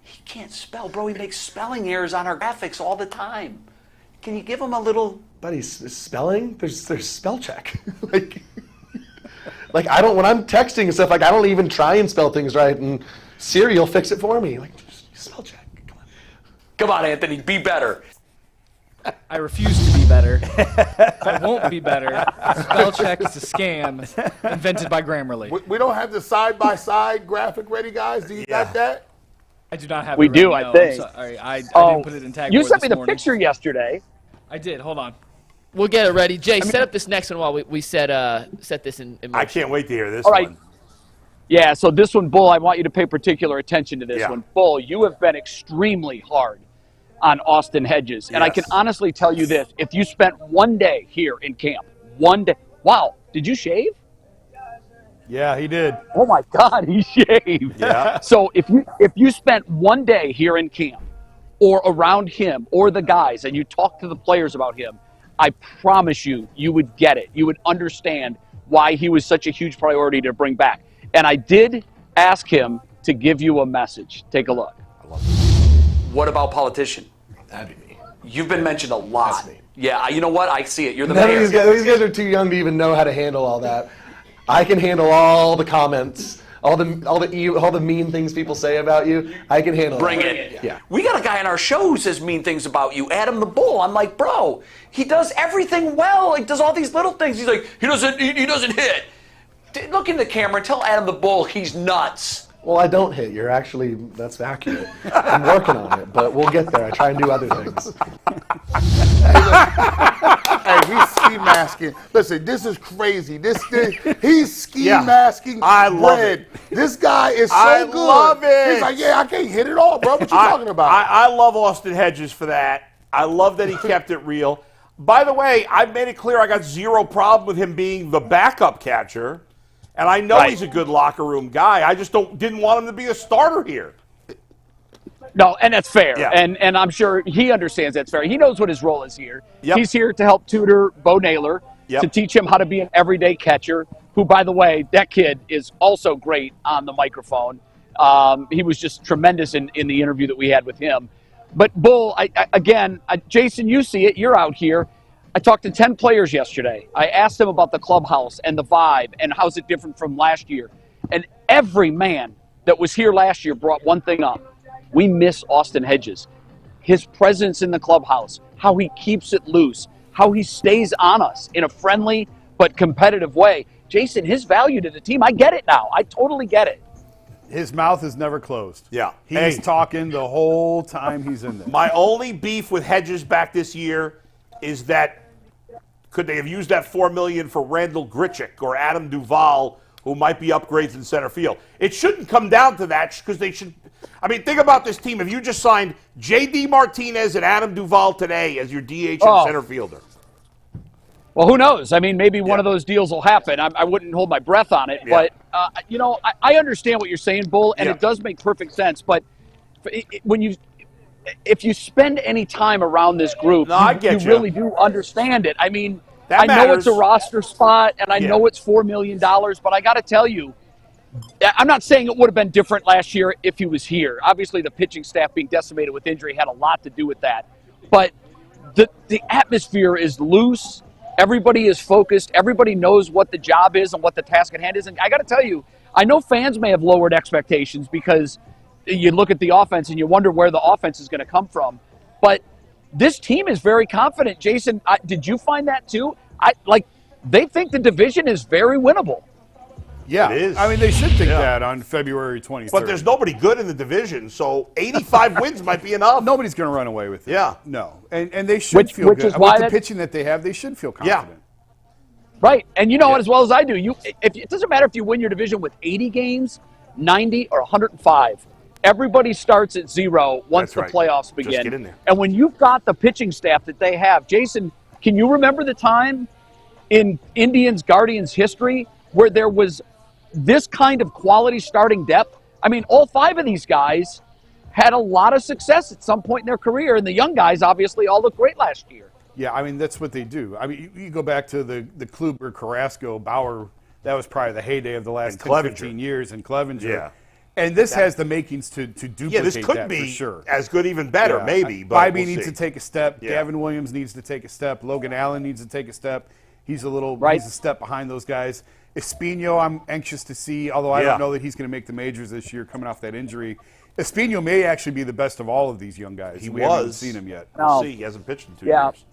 He can't spell, bro. He makes spelling errors on our graphics all the time. Can you give him a little... Buddy, spelling? There's spell check. like I don't, when I'm texting and stuff, like, I don't even try and spell things right, and Siri will fix it for me. Like, just spell check. Come on, Anthony, be better. I refuse to be better. I won't be better. Spell check is a scam invented by Grammarly. We don't have the side-by-side graphic ready, guys. Do you got that? I do not have we it ready, do, no. I think. I'm sorry. I didn't put it in tag You board sent me this the morning. picture yesterday. I did. Hold on. We'll get it ready. Jay, set up this next one while we set this in motion. I can't wait to hear this All right. one. Yeah, so this one, Bull, I want you to pay particular attention to this Yeah. one. Bull, you have been extremely hard on Austin Hedges. And I can honestly tell you this. If you spent one day here in camp, one day. Wow, did you shave? Yeah, he did. Oh, my God, he shaved. Yeah. So if you spent one day here in camp or around him or the guys and you talked to the players about him, I promise you, you would get it. You would understand why he was such a huge priority to bring back. And I did ask him to give you a message. Take a look. What about politician? That'd be me. You've been mentioned a lot. That's me. Yeah, you know what? I see it. You're the None of mayor. these guys are too young to even know how to handle all that. I can handle all the comments, all the mean things people say about you. I can handle Bring that. it. Yeah. We got a guy on our show who says mean things about you, Adam the Bull. I'm like, bro, he does everything well. He does all these little things. He's like, he doesn't hit. Look in the camera and tell Adam the Bull he's nuts. Well, I don't hit. That's accurate. I'm working on it, but we'll get there. I try and do other things. Hey, he's ski masking. Listen, this is crazy. He's ski masking. I love it. This guy is so I good. love it. He's like, yeah, I can't hit it all, bro. What you talking about? I love Austin Hedges for that. I love that he kept it real. By the way, I've made it clear I got zero problem with him being the backup catcher. And I know he's a good locker room guy. I just didn't want him to be a starter here. No, and that's fair. Yeah. And I'm sure he understands that's fair. He knows what his role is here. Yep. He's here to help tutor Bo Naylor, to teach him how to be an everyday catcher, who, by the way, that kid is also great on the microphone. He was just tremendous in the interview that we had with him. But, Bull, Jason, you see it. You're out here. I talked to 10 players yesterday. I asked them about the clubhouse and the vibe and how's it different from last year. And every man that was here last year brought one thing up. We miss Austin Hedges. His presence in the clubhouse, how he keeps it loose, how he stays on us in a friendly but competitive way. Jason, his value to the team, I get it now. I totally get it. His mouth is never closed. Yeah. He's talking the whole time he's in there. My only beef with Hedges back this year is that could they have used that $4 million for Randall Grichuk or Adam Duvall, who might be upgrades in center field? It shouldn't come down to that because they should. I mean, think about this team. If you just signed J.D. Martinez and Adam Duvall today as your DH and center fielder. Well, who knows? I mean, maybe one of those deals will happen. I wouldn't hold my breath on it. But, I understand what you're saying, Bull, and it does make perfect sense. But if you spend any time around this group, you really do understand it. I mean, I know it's a roster spot, and I know it's $4 million, but I got to tell you, I'm not saying it would have been different last year if he was here. Obviously, the pitching staff being decimated with injury had a lot to do with that. But the atmosphere is loose. Everybody is focused. Everybody knows what the job is and what the task at hand is. And I got to tell you, I know fans may have lowered expectations because you look at the offense and you wonder where the offense is going to come from. But this team is very confident. Jason, did you find that too? They think the division is very winnable. Yeah, it is. I mean, they should think that on February 23rd. But there's nobody good in the division, so 85 wins might be enough. Nobody's going to run away with it. Yeah. No. And they should feel which good. is why With the pitching that they have, they should feel confident. Right. And you know it as well as I do. It doesn't matter if you win your division with 80 games, 90, or 105. Everybody starts at 0 once the playoffs begin. Just get in there. And when you've got the pitching staff that they have, Jason, can you remember the time in Indians-Guardians history where there was this kind of quality starting depth? I mean, all 5 of these guys had a lot of success at some point in their career, and the young guys obviously all looked great last year. Yeah, I mean, that's what they do. I mean, you go back to the Kluber, Carrasco, Bauer. That was probably the heyday of the last 10, 15 years, and Clevenger. Yeah. And this has the makings to duplicate Yeah, this could that be for sure. as good, even better, maybe. But Bybee we'll needs see. to take a step. Yeah. Gavin Williams needs to take a step. Logan Allen needs to take a step. He's a step behind those guys. Espino, I'm anxious to see, although I don't know that he's going to make the majors this year coming off that injury. Espino may actually be the best of all of these young guys. We haven't seen him yet. We'll see. He hasn't pitched in 2 years.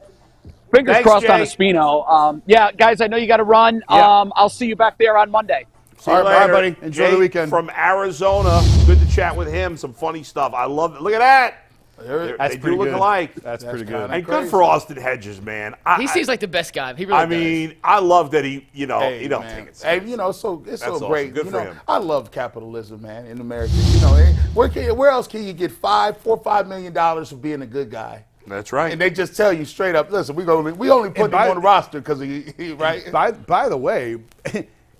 Fingers Thanks, crossed Jay. on Espino. Guys, I know you got to run. Yeah. I'll see you back there on Monday. See you All right, later. bye, buddy. Enjoy Jay the weekend. From Arizona. Good to chat with him. Some funny stuff. I love it. Look at that. That's They pretty do look good. alike. That's pretty good. And good for Austin Hedges, man. He seems like the best guy. He really I mean, I love that he, he don't take it Hey, serious. it's That's so great. awesome. Good for him. I love capitalism, man, in America. Where else can you get $4 or $5 million for being a good guy? That's right. And they just tell you straight up, listen, we only put him on the roster because he right? By the way,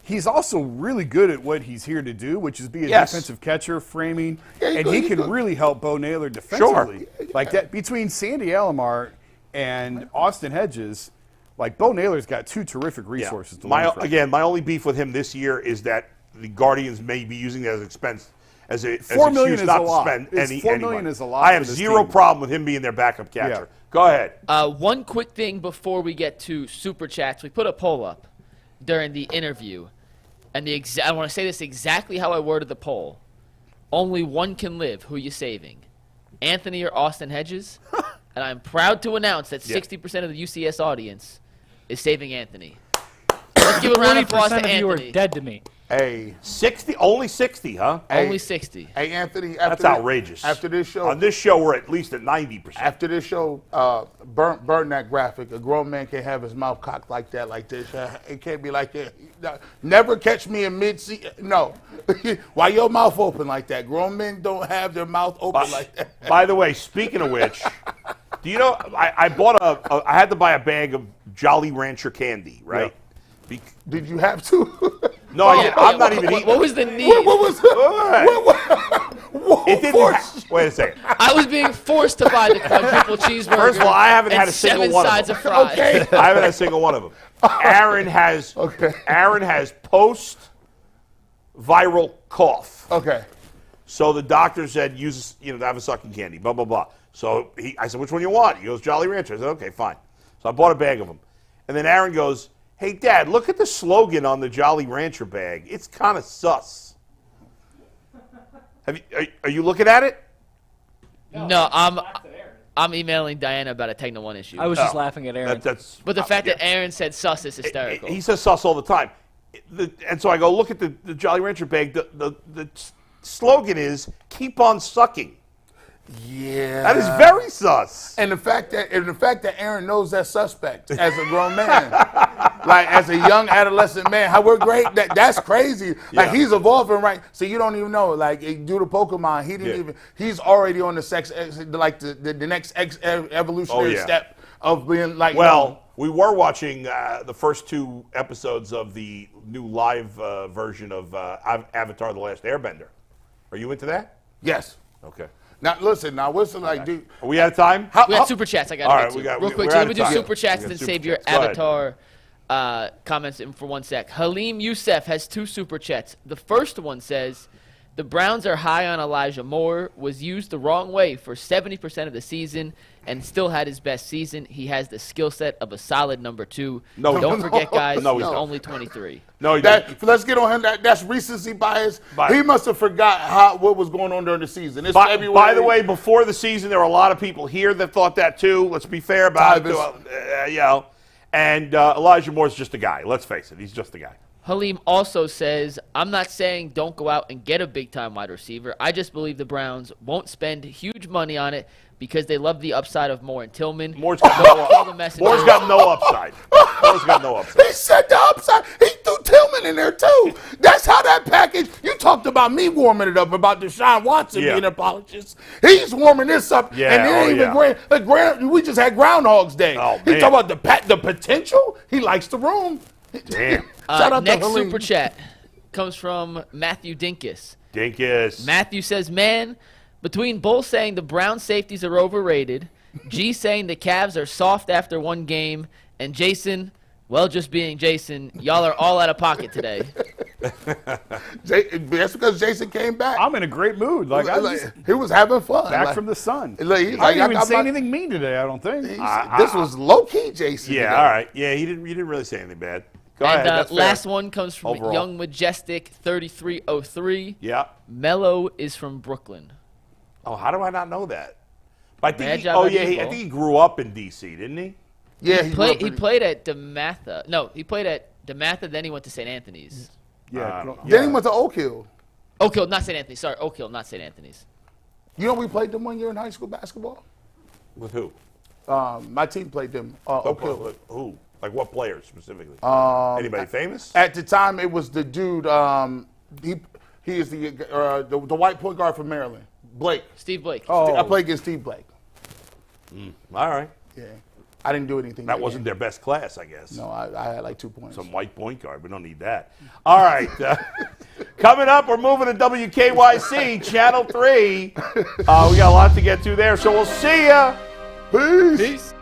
he's also really good at what he's here to do, which is be a defensive catcher, framing, and he can really help Bo Naylor defensively. Like that between Sandy Alomar and Austin Hedges, like Bo Naylor's got 2 terrific resources to learn from. Again, my only beef with him this year is that the Guardians may be using it as expense. As $4 million excuse is not a lot. to spend any $4 million money. is a lot I have for this zero team. problem with him being their backup catcher. Go ahead. One quick thing before we get to Super Chats. We put a poll up during the interview, and I want to say this exactly how I worded the poll. Only one can live. Who you saving? Anthony or Austin Hedges? And I'm proud to announce that 60% of the UCS audience is saving Anthony. Let's give a round of applause to 20% of you are Anthony. dead to me. Hey, 60? Only 60, huh? Only 60. Hey, Anthony. That's outrageous. After this show. On this show, we're at least at 90%. After this show, burn that graphic. A grown man can't have his mouth cocked like that, like this. It can't be like that. Never catch me in mid-season. No. Why your mouth open like that? Grown men don't have their mouth open like that. By the way, speaking of which, do you know, I bought I had to buy a bag of Jolly Rancher candy, right? Yeah. Did you have to? No, I'm not even eating. What was the need? What was it? Didn't wait a second. I was being forced to buy the quadruple cheeseburger. First of all, I haven't and had a single 7 one sides of of them. fries. Okay. I haven't had a single one of them. Aaron has post-viral cough. Okay. So the doctor said, use, have a sucking candy, blah, blah, blah. So I said, which one do you want? He goes, Jolly Rancher. I said, okay, fine. So I bought a bag of them. And then Aaron goes, hey, Dad, look at the slogan on the Jolly Rancher bag. It's kind of sus. Are you looking at it? No, I'm emailing Diana about a Techno 1 issue. I was just laughing at Aaron. But the fact that Aaron said sus is hysterical. He says sus all the time. And so I go, look at the Jolly Rancher bag. The slogan is, keep on sucking. Yeah. That is very sus. And the fact that Aaron knows that suspect as a grown man, like as a young adolescent man, how we're great. That's crazy. Like he's evolving, right? So you don't even know. Like due to Pokemon, he didn't even. He's already on the the next evolutionary step of being like. Well, we were watching the first 2 episodes of the new live version of Avatar: The Last Airbender. Are you into that? Yes. Okay. Now listen. Like, dude. Are we out of time? We got Super Chats I got to get to. Real quick, so let me do Super Chats and then save your Avatar comments in for 1 sec. Halim Youssef has 2 Super Chats. The first one says, The Browns are high on Elijah Moore, was used the wrong way for 70% of the season, and still had his best season. He has the skill set of a solid number 2. Don't forget, guys, he's only 23. No, let's get on him. That's recency bias. He must have forgot what was going on during the season. It's February. By the way, before the season, there were a lot of people here that thought that too. Let's be fair about it. And Elijah Moore's just a guy. Let's face it. He's just a guy. Halim also says, I'm not saying don't go out and get a big-time wide receiver. I just believe the Browns won't spend huge money on it because they love the upside of Moore and Tillman. Moore's got no upside. Moore's got no upside. He said the upside. He threw Tillman in there, too. That's how that package. You talked about me warming it up about Deshaun Watson being an apologist. He's warming this up. And it ain't even we just had Groundhog's Day. He talking about the potential. He likes the room. Damn. Next super chat comes from Matthew Dinkus. Matthew says, man, between Bull saying the Brown safeties are overrated, G saying the Cavs are soft after one game, and Jason, well, just being Jason, y'all are all out of pocket today. That's because Jason came back. I'm in a great mood. He was having fun. Back from the sun. I didn't even say anything mean today, I don't think. This was low-key Jason. Yeah, all right. Yeah, you didn't really say anything bad. Go ahead. And last one comes from Young Majestic 3303. Yeah. Mello is from Brooklyn. Oh, how do I not know that? I think I think he grew up in D.C., didn't he? Yeah, he played at DeMatha. No, he played at DeMatha, then he went to St. Anthony's. Then he went to Oak Hill. Oak Hill, not St. Anthony's. Sorry, Oak Hill, not St. Anthony's. You know we played them 1 year in high school basketball? With who? My team played them. Oak Hill. Who? Like what players specifically? Anybody famous? At the time, it was the dude. He is the white point guard from Maryland, Blake. Steve Blake. I played against Steve Blake. All right. Yeah, I didn't do anything. That wasn't their best class, I guess. No, I had like 2 points. Some white point guard. We don't need that. All right. Coming up, we're moving to WKYC Channel 3. We got a lot to get to there, so we'll see ya. Peace. Peace.